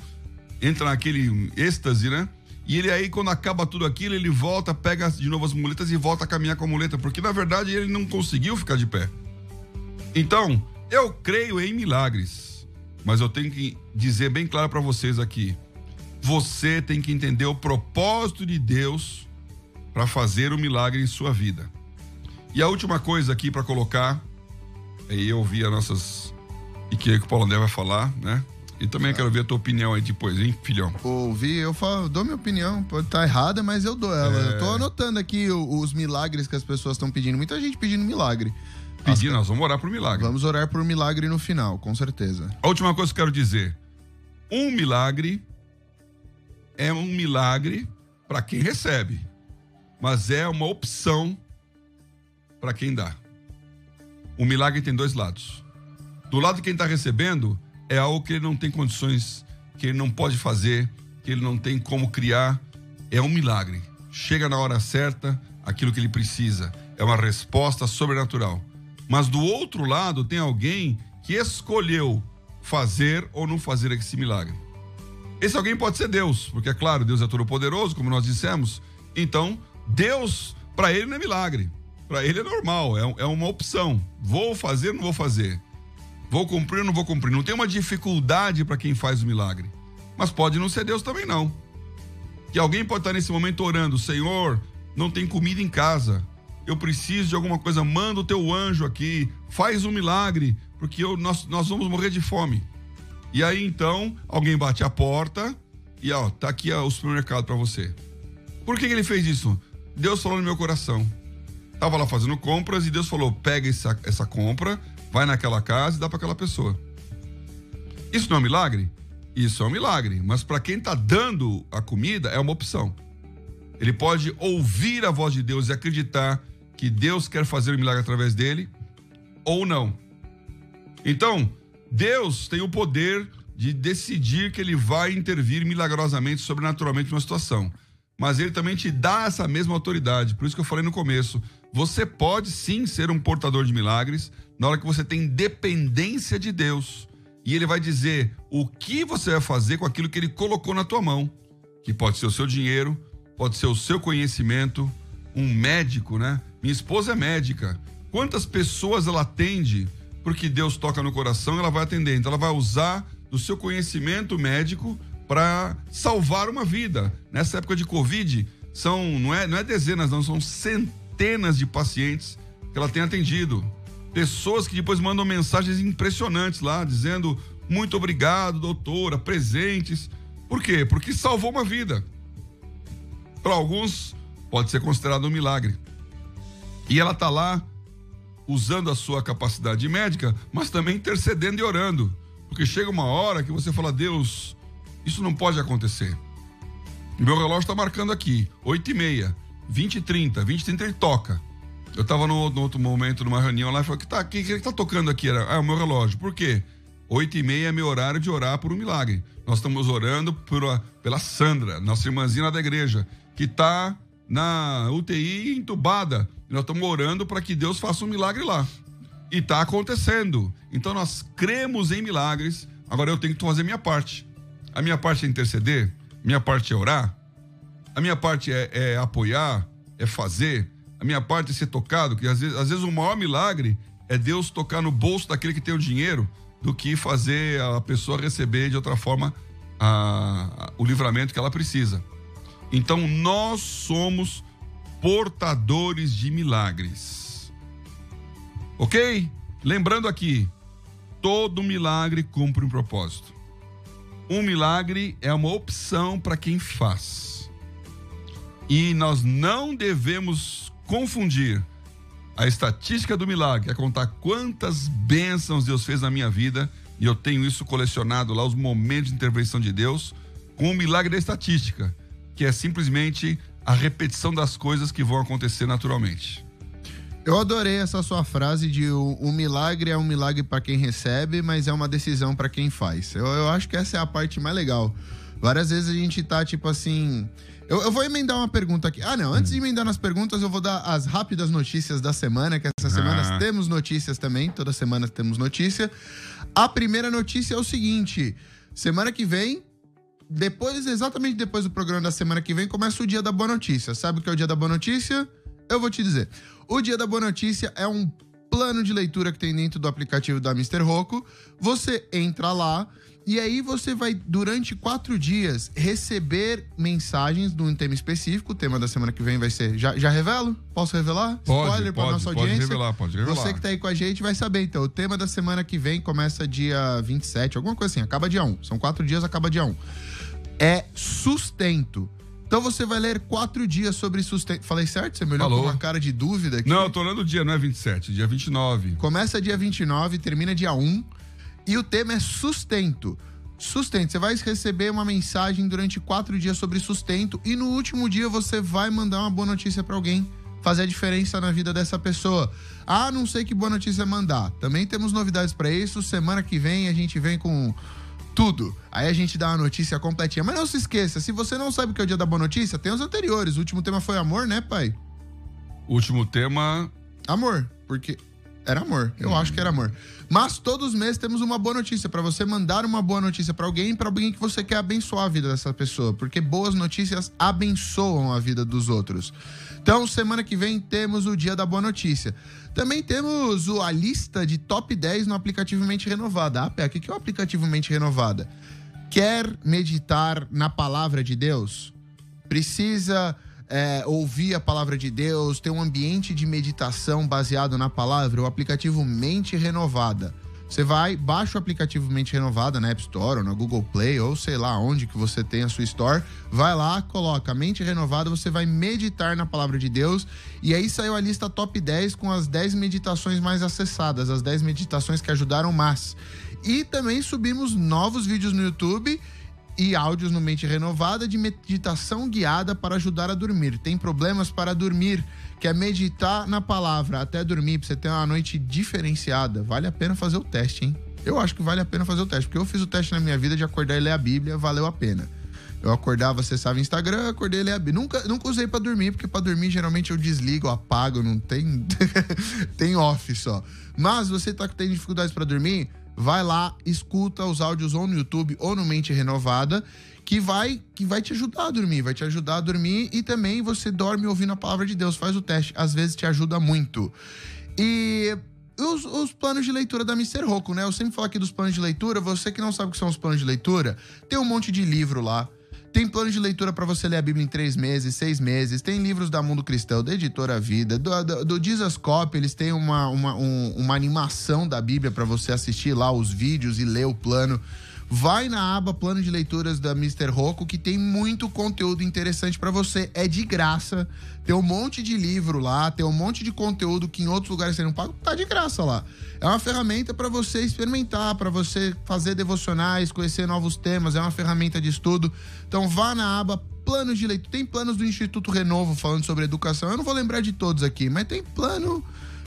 entra naquele êxtase, né? E ele aí, quando acaba tudo aquilo, ele volta, pega de novo as muletas e volta a caminhar com a muleta, porque na verdade ele não conseguiu ficar de pé. Então, eu creio em milagres, mas eu tenho que dizer bem claro para vocês aqui, você tem que entender o propósito de Deus para fazer o milagre em sua vida. E a última coisa aqui para colocar, aí eu ouvi as nossas, e que o Paulo André vai falar, né? E também quero ver a tua opinião aí depois, hein, filhão? Ouvi, eu dou minha opinião, pode estar errada, mas eu dou ela. Eu tô anotando aqui os milagres que as pessoas estão pedindo, muita gente pedindo milagre. Nós vamos orar por milagre. Vamos orar por milagre no final, com certeza. A última coisa que eu quero dizer, um milagre é um milagre para quem recebe, mas é uma opção para quem dá. O milagre tem dois lados. Do lado de quem está recebendo, é algo que ele não tem condições, que ele não pode fazer, que ele não tem como criar. É um milagre. Chega na hora certa, aquilo que ele precisa. É uma resposta sobrenatural. Mas do outro lado, tem alguém que escolheu fazer ou não fazer esse milagre. Esse alguém pode ser Deus, porque é claro, Deus é todo-poderoso, como nós dissemos. Então, Deus, para ele não é milagre. Para ele é normal, é uma opção. Vou fazer ou não vou fazer? Vou cumprir ou não vou cumprir? Não tem uma dificuldade para quem faz o milagre. Mas pode não ser Deus também não. Que alguém pode estar nesse momento orando, Senhor, não tem comida em casa. Eu preciso de alguma coisa, manda o teu anjo aqui, faz um milagre, porque nós vamos morrer de fome. E aí então, alguém bate a porta e tá aqui o supermercado para você. Por que ele fez isso? Deus falou no meu coração. Tava lá fazendo compras e Deus falou, pega essa compra, vai naquela casa e dá para aquela pessoa. Isso não é um milagre? Isso é um milagre, mas para quem tá dando a comida é uma opção. Ele pode ouvir a voz de Deus e acreditar que Deus quer fazer o milagre através dele ou não. Então, Deus tem o poder de decidir que ele vai intervir milagrosamente, sobrenaturalmente numa situação. Mas ele também te dá essa mesma autoridade. Por isso que eu falei no começo, você pode sim ser um portador de milagres na hora que você tem dependência de Deus. E ele vai dizer o que você vai fazer com aquilo que ele colocou na tua mão. Que pode ser o seu dinheiro, pode ser o seu conhecimento, um médico, né? Minha esposa é médica. Quantas pessoas ela atende porque Deus toca no coração, ela vai atender. Então ela vai usar do seu conhecimento médico para salvar uma vida. Nessa época de Covid, não é dezenas, não, são centenas de pacientes que ela tem atendido. Pessoas que depois mandam mensagens impressionantes lá, dizendo muito obrigado, doutora, presentes. Por quê? Porque salvou uma vida. Para alguns, pode ser considerado um milagre. E ela está lá usando a sua capacidade médica, mas também intercedendo e orando. Porque chega uma hora que você fala, Deus, isso não pode acontecer. Meu relógio está marcando aqui, 8h30, 20h30, 20h30 ele toca. Eu estava no outro momento, numa reunião lá, e falei, o que tá tocando aqui? Era o meu relógio. Por quê? 8h30 é meu horário de orar por um milagre. Nós estamos orando pela Sandra, nossa irmãzinha lá da igreja, que está na UTI entubada. Nós estamos orando para que Deus faça um milagre lá. E está acontecendo. Então nós cremos em milagres. Agora eu tenho que fazer a minha parte. A minha parte é interceder, a minha parte é orar, a minha parte é apoiar, é fazer, a minha parte é ser tocado, que às vezes o maior milagre é Deus tocar no bolso daquele que tem o dinheiro do que fazer a pessoa receber de outra forma o livramento que ela precisa. Então nós somos portadores de milagres. Ok? Lembrando aqui, todo milagre cumpre um propósito. Um milagre é uma opção para quem faz. E nós não devemos confundir a estatística do milagre, é contar quantas bênçãos Deus fez na minha vida, e eu tenho isso colecionado lá, os momentos de intervenção de Deus, com o milagre da estatística, que é simplesmente a repetição das coisas que vão acontecer naturalmente. Eu adorei essa sua frase de o milagre é um milagre para quem recebe, mas é uma decisão para quem faz. Eu acho que essa é a parte mais legal. Várias vezes a gente tá tipo assim... Eu vou emendar uma pergunta aqui. Ah, não. Antes de emendar nas perguntas, eu vou dar as rápidas notícias da semana, que essa semana temos notícias também. Toda semana temos notícia. A primeira notícia é o seguinte. Semana que vem, exatamente depois do programa da semana que vem, começa o Dia da Boa Notícia. Sabe o que é o Dia da Boa Notícia? Eu vou te dizer. O Dia da Boa Notícia é um plano de leitura que tem dentro do aplicativo da Mr. Rocco. Você entra lá e aí você vai, durante 4 dias, receber mensagens de um tema específico. O tema da semana que vem vai ser... Já revelo? Posso revelar? Spoiler para nossa audiência? Pode revelar. Você que tá aí com a gente vai saber, então. O tema da semana que vem começa dia 27, alguma coisa assim. Acaba dia 1. São 4 dias, acaba dia 1. É sustento. Então você vai ler 4 dias sobre sustento. Falei certo? Você me olhou com uma cara de dúvida aqui? Não, eu tô lendo o dia, não é 27, dia 29. Começa dia 29, termina dia 1. E o tema é sustento. Sustento. Você vai receber uma mensagem durante 4 dias sobre sustento. E no último dia você vai mandar uma boa notícia pra alguém. Fazer a diferença na vida dessa pessoa. Ah, não sei que boa notícia mandar. Também temos novidades pra isso. Semana que vem a gente vem com... tudo. Aí a gente dá uma notícia completinha. Mas não se esqueça, se você não sabe o que é o Dia da Boa Notícia, tem os anteriores. O último tema foi amor, né, pai? O último tema... amor, porque era amor. Eu acho que era amor. Mas todos os meses temos uma boa notícia pra você mandar uma boa notícia pra alguém que você quer abençoar a vida dessa pessoa, porque boas notícias abençoam a vida dos outros. Então, semana que vem temos o Dia da Boa Notícia. Também temos a lista de top 10 no aplicativo Mente Renovada. Ah, Pé, o que é o aplicativo Mente Renovada? Quer meditar na palavra de Deus? Precisa ouvir a palavra de Deus, ter um ambiente de meditação baseado na palavra? O aplicativo Mente Renovada. Você vai, baixa o aplicativo Mente Renovada na App Store ou na Google Play, ou sei lá onde que você tem a sua Store. Vai lá, coloca Mente Renovada, você vai meditar na palavra de Deus. E aí saiu a lista top 10 com as 10 meditações mais acessadas, as 10 meditações que ajudaram mais. E também subimos novos vídeos no YouTube e áudios no Mente Renovada de meditação guiada para ajudar a dormir. Tem problemas para dormir? Quer meditar na palavra até dormir, pra você ter uma noite diferenciada? Vale a pena fazer o teste, hein? Eu acho que vale a pena fazer o teste, porque eu fiz o teste na minha vida de acordar e ler a Bíblia, valeu a pena. Eu acordava, acessava o Instagram, acordei e ler a Bíblia. Nunca usei pra dormir, porque pra dormir geralmente eu desligo, eu apago, não tem... tem off só. Mas você tá tendo dificuldades pra dormir, vai lá, escuta os áudios ou no YouTube ou no Mente Renovada, que vai te ajudar a dormir, e também você dorme ouvindo a palavra de Deus, faz o teste, às vezes te ajuda muito. E os planos de leitura da Mr. Rocco, né? Eu sempre falo aqui dos planos de leitura, você que não sabe o que são os planos de leitura, tem um monte de livro lá. Tem plano de leitura para você ler a Bíblia em 3 meses, 6 meses. Tem livros da Mundo Cristão, da Editora Vida, do Dizascope. Eles têm uma animação da Bíblia para você assistir lá os vídeos e ler o plano. Vai na aba Plano de Leituras da Mr. Rocco, que tem muito conteúdo interessante para você. É de graça. Tem um monte de livro lá, tem um monte de conteúdo que em outros lugares você não paga, tá de graça lá. É uma ferramenta para você experimentar, para você fazer devocionais, conhecer novos temas, é uma ferramenta de estudo. Então vá na aba Planos de Leitura. Tem planos do Instituto Renovo falando sobre educação. Eu não vou lembrar de todos aqui, mas tem plano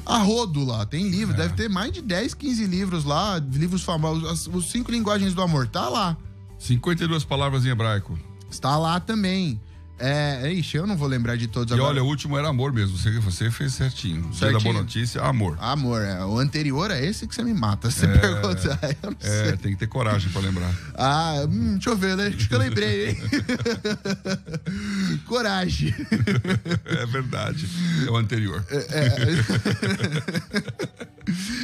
a rodo lá, tem livro, deve ter mais de 10, 15 livros lá, livros famosos, os 5 linguagens do amor, tá lá. 52 palavras em hebraico. Está lá também. Ixi, eu não vou lembrar de todos agora. E olha, o último era amor mesmo, você fez certinho. Dia da Boa Notícia, amor. Amor, o anterior é esse que você me mata, você pergunta. Eu não sei. Tem que ter coragem pra lembrar. Deixa eu ver, né? Acho que eu lembrei, hein? Coragem. É verdade, é o anterior.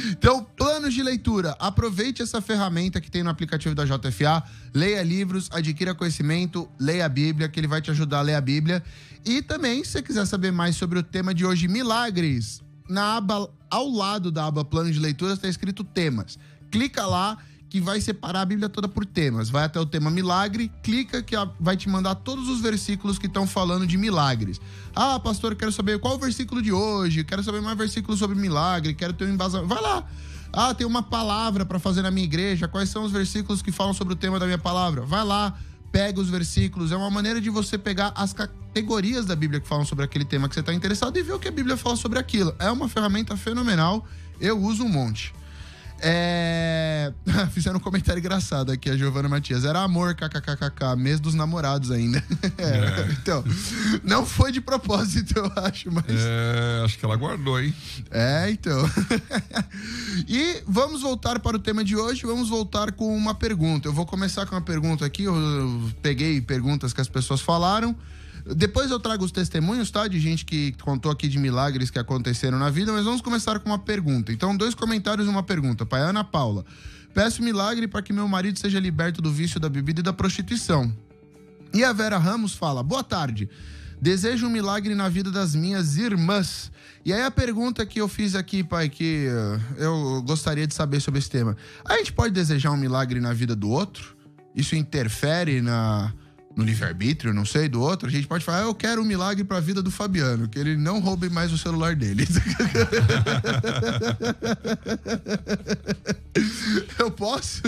Então, planos de leitura. Aproveite essa ferramenta que tem no aplicativo da JFA. Leia livros, adquira conhecimento, leia a Bíblia, que ele vai te ajudar a ler a Bíblia. E também, se você quiser saber mais sobre o tema de hoje, milagres, na aba, ao lado da aba plano de leituras, está escrito temas. Clica lá que vai separar a Bíblia toda por temas. Vai até o tema milagre, clica que vai te mandar todos os versículos que estão falando de milagres. Ah, pastor, eu quero saber qual o versículo de hoje, quero saber mais versículos sobre milagre, quero ter um embasamento. Vai lá. Ah, tem uma palavra para fazer na minha igreja, quais são os versículos que falam sobre o tema da minha palavra? Vai lá, pega os versículos. É uma maneira de você pegar as categorias da Bíblia que falam sobre aquele tema que você está interessado e ver o que a Bíblia fala sobre aquilo. É uma ferramenta fenomenal, eu uso um monte. Fizeram um comentário engraçado aqui, a Giovana Matias. Era amor, kkkk, mês dos namorados ainda. Então, não foi de propósito, eu acho, mas... acho que ela guardou, hein? Então. E vamos voltar para o tema de hoje, vamos voltar com uma pergunta. Eu vou começar com uma pergunta aqui, eu peguei perguntas que as pessoas falaram. Depois eu trago os testemunhos, tá? De gente que contou aqui de milagres que aconteceram na vida, mas vamos começar com uma pergunta. Então, 2 comentários e uma pergunta. Pai, Ana Paula. Peço milagre para que meu marido seja liberto do vício da bebida e da prostituição. E a Vera Ramos fala, boa tarde. Desejo um milagre na vida das minhas irmãs. E aí a pergunta que eu fiz aqui, pai, que eu gostaria de saber sobre esse tema. A gente pode desejar um milagre na vida do outro? Isso interfere no livre-arbítrio, não sei, do outro? A gente pode falar, eu quero um milagre pra vida do Fabiano, que ele não roube mais o celular dele. Eu posso?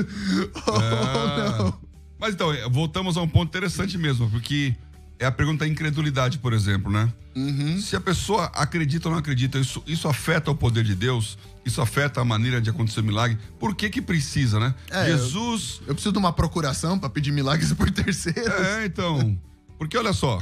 Ou não? Mas então, voltamos a um ponto interessante mesmo, porque é a pergunta da incredulidade, por exemplo, né? Uhum. Se a pessoa acredita ou não acredita, isso afeta o poder de Deus? Isso afeta a maneira de acontecer o milagre? Por que precisa, né? Jesus... Eu preciso de uma procuração pra pedir milagres por terceiros. Então... Porque olha só,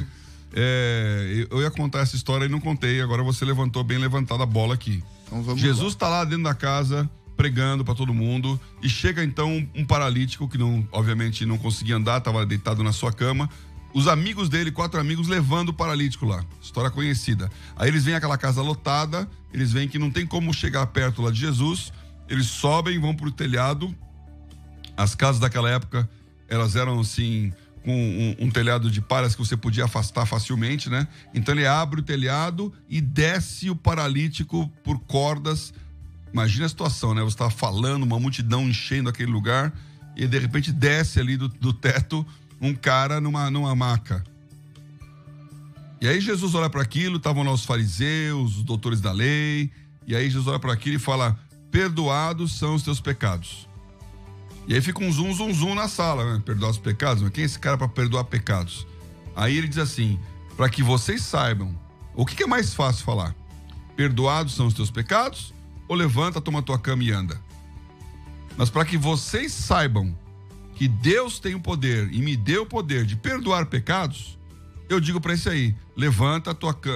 eu ia contar essa história e não contei, agora você levantou bem levantada a bola aqui. Então vamos Jesus está lá dentro da casa, pregando para todo mundo, e chega então um paralítico que obviamente não conseguia andar, estava deitado na sua cama. Os amigos dele, 4 amigos, levando o paralítico lá. História conhecida. Aí eles veem aquela casa lotada, eles veem que não tem como chegar perto lá de Jesus, eles sobem, vão pro telhado. As casas daquela época, elas eram assim, com um telhado de palhas que você podia afastar facilmente, né? Então ele abre o telhado e desce o paralítico por cordas. Imagina a situação, né? Você tá falando, uma multidão enchendo aquele lugar, e de repente desce ali do teto um cara numa maca. E aí Jesus olha para aquilo, estavam lá os fariseus, os doutores da lei, e aí Jesus olha para aquilo e fala, perdoados são os teus pecados. E aí fica um zum na sala, né? Perdoar os pecados, mas quem é esse cara para perdoar pecados? Aí ele diz assim, para que vocês saibam, o que é mais fácil falar? Perdoados são os teus pecados, ou levanta, toma tua cama e anda? Mas para que vocês saibam que Deus tem o poder e me deu o poder de perdoar pecados, eu digo para esse aí, levanta,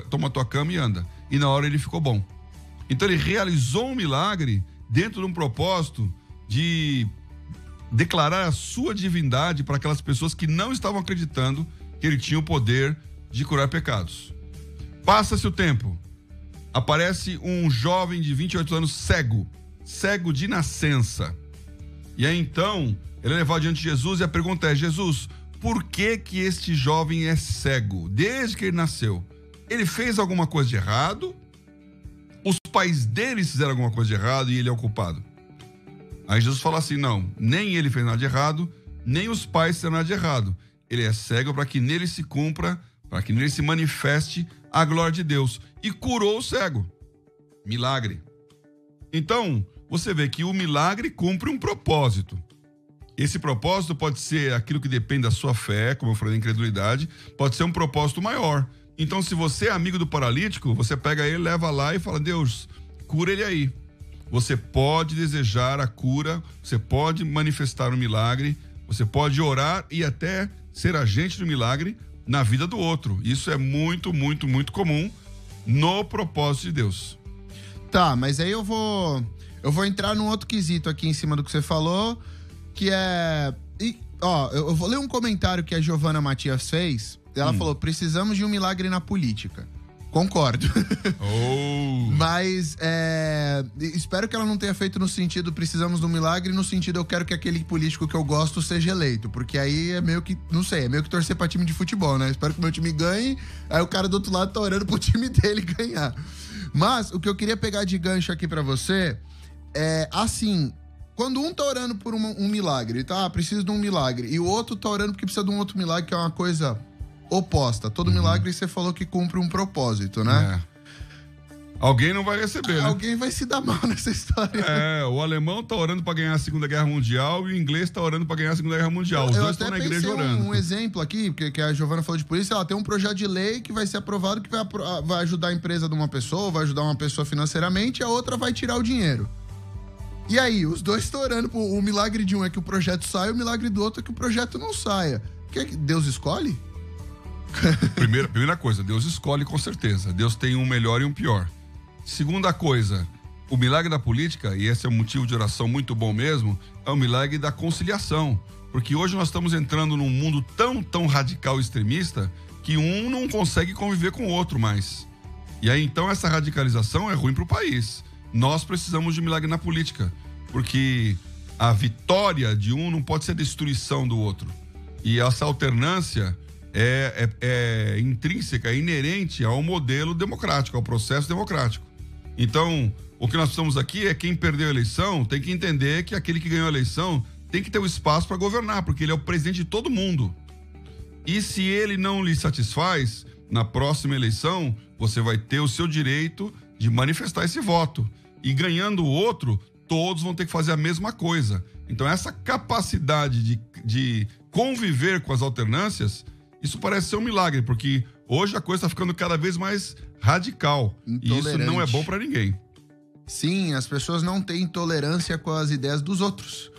toma tua cama e anda. E na hora ele ficou bom. Então ele realizou um milagre dentro de um propósito de declarar a sua divindade para aquelas pessoas que não estavam acreditando que ele tinha o poder de curar pecados. Passa-se o tempo, aparece um jovem de 28 anos cego de nascença. E aí então ele é levado diante de Jesus e a pergunta é, Jesus, por que este jovem é cego desde que ele nasceu? Ele fez alguma coisa de errado? Os pais dele fizeram alguma coisa de errado e ele é o culpado? Aí Jesus fala assim, não, nem ele fez nada de errado, nem os pais fizeram nada de errado. Ele é cego para que nele se cumpra, para que nele se manifeste a glória de Deus. E curou o cego. Milagre. Então, você vê que o milagre cumpre um propósito. Esse propósito pode ser aquilo que depende da sua fé, como eu falei, da incredulidade, pode ser um propósito maior. Então, se você é amigo do paralítico, você pega ele, leva lá e fala, Deus, cura ele aí. Você pode desejar a cura, você pode manifestar um milagre, você pode orar e até ser agente do milagre na vida do outro. Isso é muito, muito, muito comum no propósito de Deus. Tá, mas aí eu vou entrar num outro quesito aqui em cima do que você falou, que é... eu vou ler um comentário que a Giovana Matias fez. Ela falou, precisamos de um milagre na política. Concordo. Mas espero que ela não tenha feito no sentido precisamos de um milagre, no sentido eu quero que aquele político que eu gosto seja eleito. Porque aí é meio que, não sei, é meio que torcer pra time de futebol, né? Espero que meu time ganhe, aí o cara do outro lado tá orando pro time dele ganhar. Mas o que eu queria pegar de gancho aqui pra você é, assim, quando um tá orando por um milagre, tá? Precisa de um milagre. E o outro tá orando porque precisa de um outro milagre, que é uma coisa oposta. Todo milagre você falou que cumpre um propósito, né? Alguém não vai receber, né? Alguém vai se dar mal nessa história. O alemão tá orando pra ganhar a Segunda Guerra Mundial e o inglês tá orando pra ganhar a Segunda Guerra Mundial. Os dois estão na igreja orando. Um exemplo aqui, que a Giovana falou de polícia, ela tem um projeto de lei que vai ser aprovado, que vai ajudar a empresa de uma pessoa, vai ajudar uma pessoa financeiramente, e a outra vai tirar o dinheiro. E aí, os dois estão orando, o milagre de um é que o projeto saia, o milagre do outro é que o projeto não saia. Que Deus escolhe? Primeira coisa, Deus escolhe com certeza. Deus tem um melhor e um pior. Segunda coisa, o milagre da política, e esse é um motivo de oração muito bom mesmo, é o milagre da conciliação. Porque hoje nós estamos entrando num mundo tão radical e extremista que um não consegue conviver com o outro mais. E aí então essa radicalização é ruim para o país. Nós precisamos de milagre na política, porque a vitória de um não pode ser a destruição do outro. E essa alternância é intrínseca, é inerente ao modelo democrático, ao processo democrático. Então, o que nós precisamos aqui é quem perdeu a eleição tem que entender que aquele que ganhou a eleição tem que ter o espaço para governar, porque ele é o presidente de todo mundo. E se ele não lhe satisfaz, na próxima eleição, você vai ter o seu direito de manifestar esse voto. E ganhando o outro, todos vão ter que fazer a mesma coisa. Então, essa capacidade de conviver com as alternâncias, isso parece ser um milagre, porque hoje a coisa está ficando cada vez mais radical. E isso não é bom para ninguém. Sim, as pessoas não têm tolerância com as ideias dos outros.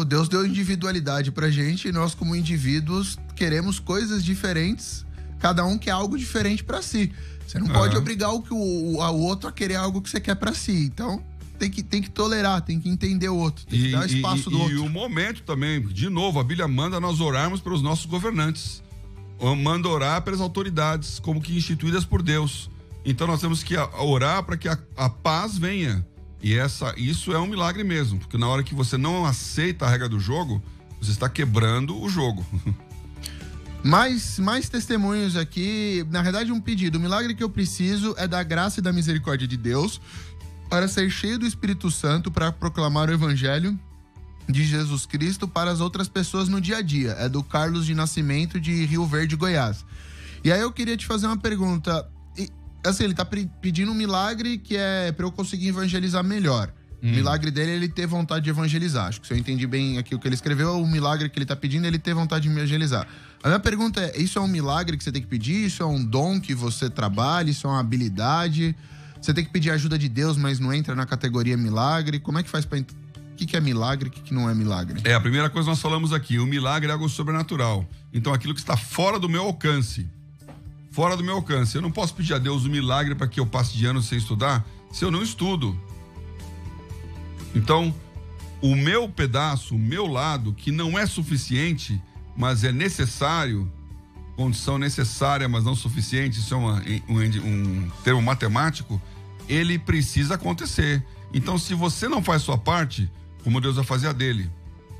Deus deu individualidade pra gente e nós, como indivíduos, queremos coisas diferentes. Cada um quer algo diferente pra si. Você não pode obrigar o outro a querer algo que você quer pra si. Então, tem que tolerar, tem que entender o outro, tem que dar espaço do outro. E o momento também, de novo, a Bíblia manda nós orarmos pelos nossos governantes. Manda orar pelas autoridades, como que instituídas por Deus. Então nós temos que orar para que a paz venha. E isso é um milagre mesmo, porque na hora que você não aceita a regra do jogo, você está quebrando o jogo. Mais testemunhos aqui. Na verdade, um pedido. O milagre que eu preciso é da graça e da misericórdia de Deus para ser cheio do Espírito Santo para proclamar o Evangelho de Jesus Cristo para as outras pessoas no dia a dia. É do Carlos de Nascimento, de Rio Verde, Goiás. E aí eu queria te fazer uma pergunta. Assim, ele tá pedindo um milagre que é para eu conseguir evangelizar melhor. O milagre dele é ele ter vontade de evangelizar. Acho que se eu entendi bem aqui o que ele escreveu, o milagre que ele tá pedindo é ele ter vontade de evangelizar. A minha pergunta é, isso é um milagre que você tem que pedir? Isso é um dom que você trabalha? Isso é uma habilidade? Você tem que pedir ajuda de Deus, mas não entra na categoria milagre? Como é que faz pra... O que é milagre, o que não é milagre? A primeira coisa nós falamos aqui, o milagre é algo sobrenatural. Então aquilo que está fora do meu alcance. Fora do meu alcance. Eu não posso pedir a Deus um milagre para que eu passe de ano sem estudar, se eu não estudo. Então, o meu pedaço, o meu lado, que não é suficiente, mas é necessário, condição necessária, mas não suficiente, isso é um termo matemático, ele precisa acontecer. Então, se você não faz sua parte, como Deus vai fazer a dele.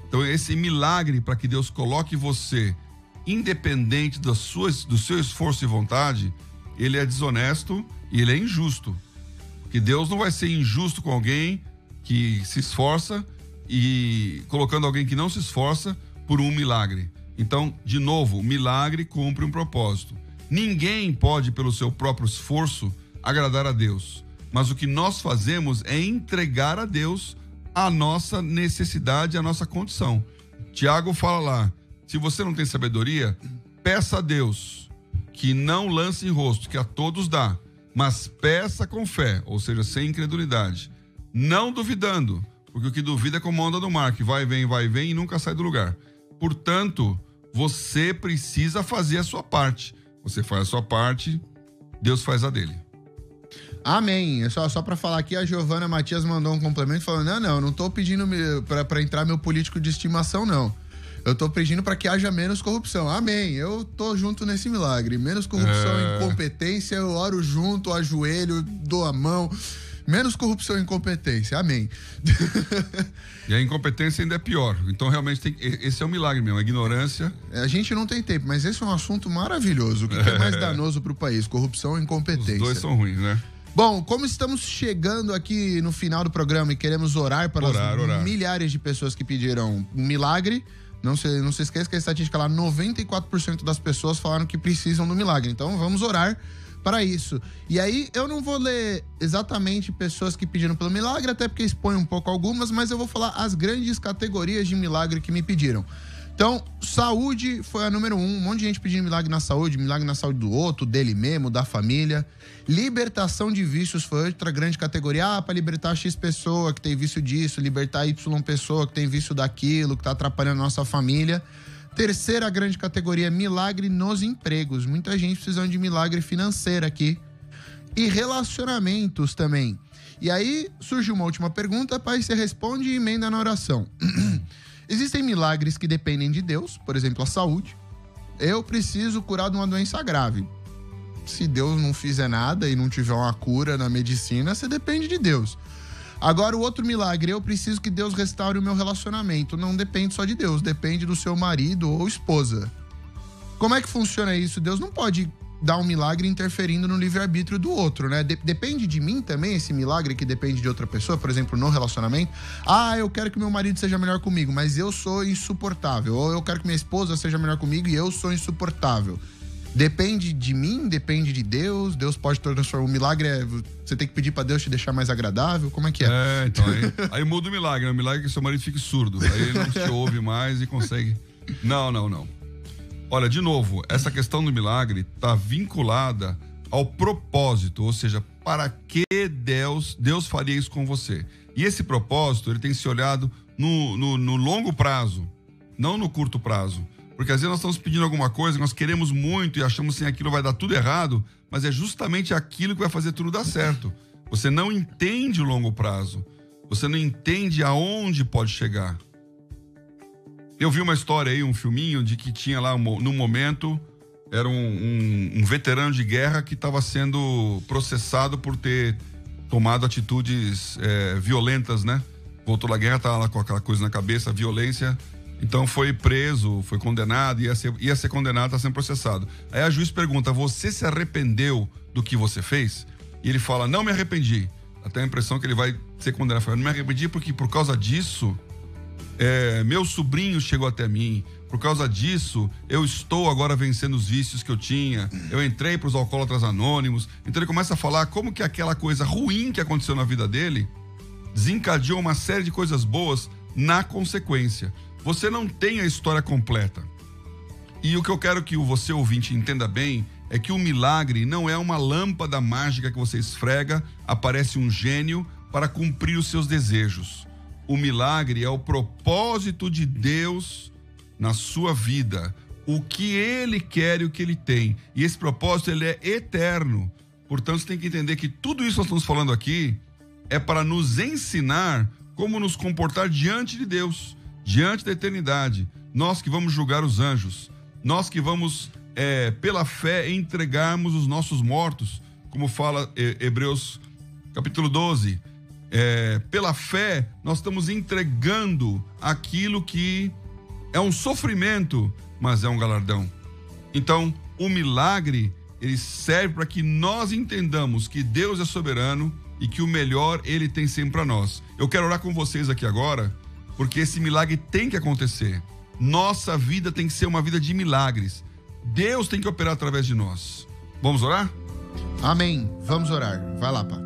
Então, esse milagre para que Deus coloque você independente do seu esforço e vontade, ele é desonesto e ele é injusto. Porque Deus não vai ser injusto com alguém que se esforça e colocando alguém que não se esforça por um milagre. Então, de novo, o milagre cumpre um propósito. Ninguém pode, pelo seu próprio esforço, agradar a Deus. Mas o que nós fazemos é entregar a Deus a nossa necessidade, a nossa condição. Tiago fala lá, se você não tem sabedoria, peça a Deus que não lance em rosto, que a todos dá, mas peça com fé, ou seja, sem incredulidade, não duvidando, porque o que duvida é como a onda do mar, que vai e vem e nunca sai do lugar. Portanto, você precisa fazer a sua parte. Você faz a sua parte, Deus faz a dele. Amém. Só pra falar aqui, a Giovana Matias mandou um complemento falando, não, eu não tô pedindo pra entrar meu político de estimação, não. Eu tô pedindo para que haja menos corrupção. Amém. Eu tô junto nesse milagre. Menos corrupção e incompetência. Eu oro junto, ajoelho, dou a mão. Menos corrupção e incompetência. Amém. E a incompetência ainda é pior. Então, realmente, esse é um milagre mesmo. A ignorância... A gente não tem tempo, mas esse é um assunto maravilhoso. O que é mais danoso pro país? Corrupção ou incompetência? Os dois são ruins, né? Bom, como estamos chegando aqui no final do programa e queremos orar para as milhares de pessoas que pediram um milagre, não se esqueça que a estatística lá, 94% das pessoas falaram que precisam do milagre. Então vamos orar para isso. E aí eu não vou ler exatamente pessoas que pediram pelo milagre, até porque expõe um pouco algumas, mas eu vou falar as grandes categorias de milagre que me pediram. Então, saúde foi a número 1. Um monte de gente pedindo milagre na saúde do outro, dele mesmo, da família. Libertação de vícios foi outra grande categoria. Para libertar X pessoa que tem vício disso, libertar Y pessoa que tem vício daquilo, que tá atrapalhando a nossa família. Terceira grande categoria, milagre nos empregos. Muita gente precisando de milagre financeiro aqui. E relacionamentos também. E aí surge uma última pergunta, pai, você responde e emenda na oração. Existem milagres que dependem de Deus, por exemplo, a saúde. Eu preciso curar de uma doença grave. Se Deus não fizer nada e não tiver uma cura na medicina, você depende de Deus. Agora, o outro milagre, eu preciso que Deus restaure o meu relacionamento. Não depende só de Deus, depende do seu marido ou esposa. Como é que funciona isso? Deus não pode dar um milagre interferindo no livre-arbítrio do outro, né? Depende de mim também, esse milagre que depende de outra pessoa, por exemplo, no relacionamento. Ah, eu quero que meu marido seja melhor comigo, mas eu sou insuportável. Ou eu quero que minha esposa seja melhor comigo e eu sou insuportável. Depende de mim, depende de Deus. Deus pode transformar. O milagre você tem que pedir pra Deus te deixar mais agradável. Como é que é? Então aí muda o milagre, né? O milagre é que seu marido fique surdo. Aí ele não te ouve mais e consegue. Não. Olha, de novo, essa questão do milagre está vinculada ao propósito, ou seja, para que Deus faria isso com você. E esse propósito, ele tem que ser olhado no longo prazo, não no curto prazo. Porque às vezes nós estamos pedindo alguma coisa, nós queremos muito e achamos que aquilo vai dar tudo errado, mas é justamente aquilo que vai fazer tudo dar certo. Você não entende o longo prazo, você não entende aonde pode chegar. Eu vi uma história aí, um filminho, de que tinha lá, no momento, era um veterano de guerra que estava sendo processado por ter tomado atitudes violentas, né? Voltou da guerra, estava lá com aquela coisa na cabeça, violência. Então foi preso, foi condenado, ia ser condenado, está sendo processado. Aí a juiz pergunta, você se arrependeu do que você fez? E ele fala, não me arrependi. Até a impressão que ele vai ser condenado. Fala, não me arrependi porque por causa disso... meu sobrinho chegou até mim, por causa disso eu estou agora vencendo os vícios que eu tinha, eu entrei para os alcoólatras anônimos. Então ele começa a falar como que aquela coisa ruim que aconteceu na vida dele desencadeou uma série de coisas boas na consequência. Você não tem a história completa, e o que eu quero que você ouvinte entenda bem é que o milagre não é uma lâmpada mágica que você esfrega, aparece um gênio para cumprir os seus desejos. O milagre é o propósito de Deus na sua vida. O que Ele quer e o que Ele tem. E esse propósito, ele é eterno. Portanto, você tem que entender que tudo isso que nós estamos falando aqui é para nos ensinar como nos comportar diante de Deus, diante da eternidade. Nós que vamos julgar os anjos. Nós que vamos, pela fé, entregarmos os nossos mortos. Como fala Hebreus capítulo 12. Pela fé, nós estamos entregando aquilo que é um sofrimento, mas é um galardão. Então, o milagre, ele serve para que nós entendamos que Deus é soberano e que o melhor Ele tem sempre para nós. Eu quero orar com vocês aqui agora, porque esse milagre tem que acontecer. Nossa vida tem que ser uma vida de milagres. Deus tem que operar através de nós. Vamos orar? Amém. Vamos orar. Vai lá, pá.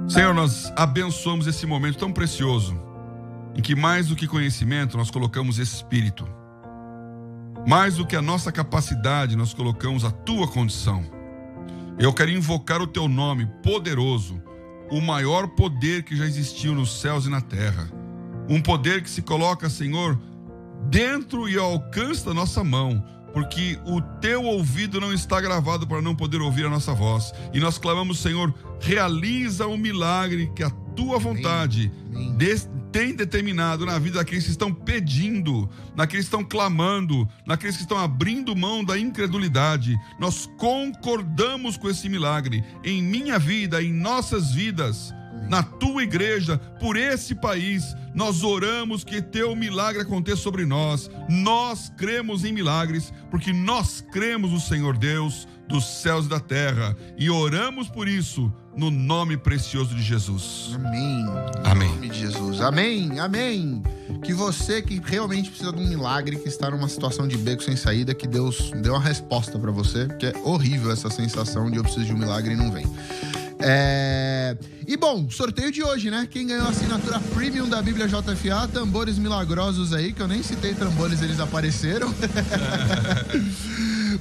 Senhor, nós abençoamos esse momento tão precioso, em que mais do que conhecimento, nós colocamos Espírito. Mais do que a nossa capacidade, nós colocamos a Tua condição. Eu quero invocar o Teu nome poderoso, o maior poder que já existiu nos céus e na terra. Um poder que se coloca, Senhor, dentro e ao alcance da nossa mão, porque o Teu ouvido não está gravado para não poder ouvir a nossa voz. E nós clamamos, Senhor, realiza o milagre que a Tua vontade tem determinado na vida daqueles que estão pedindo, naqueles que estão clamando, naqueles que estão abrindo mão da incredulidade. Nós concordamos com esse milagre em minha vida, em nossas vidas, na Tua igreja, por esse país. Nós oramos que Teu milagre aconteça sobre nós. Nós cremos em milagres, porque nós cremos no Senhor Deus, dos céus e da terra. E oramos por isso no nome precioso de Jesus. Amém. Amém. Em nome de Jesus. Amém. Amém. Que você que realmente precisa de um milagre, que está numa situação de beco sem saída, que Deus deu uma resposta pra você, porque é horrível essa sensação de eu preciso de um milagre e não vem. E bom, sorteio de hoje, né? Quem ganhou a assinatura premium da Bíblia JFA, tambores milagrosos aí, que eu nem citei tambores, eles apareceram.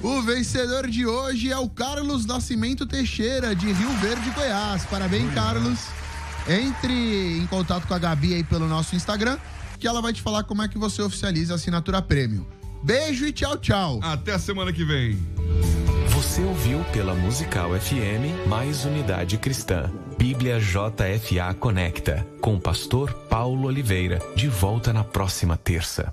O vencedor de hoje é o Carlos Nascimento Teixeira, de Rio Verde, Goiás. Parabéns, Carlos. Entre em contato com a Gabi aí pelo nosso Instagram, que ela vai te falar como é que você oficializa a assinatura premium. Beijo e tchau, tchau. Até a semana que vem. Você ouviu pela Musical FM mais Unidade Cristã. Bíblia JFA Conecta, com o pastor Paulo Oliveira. De volta na próxima terça.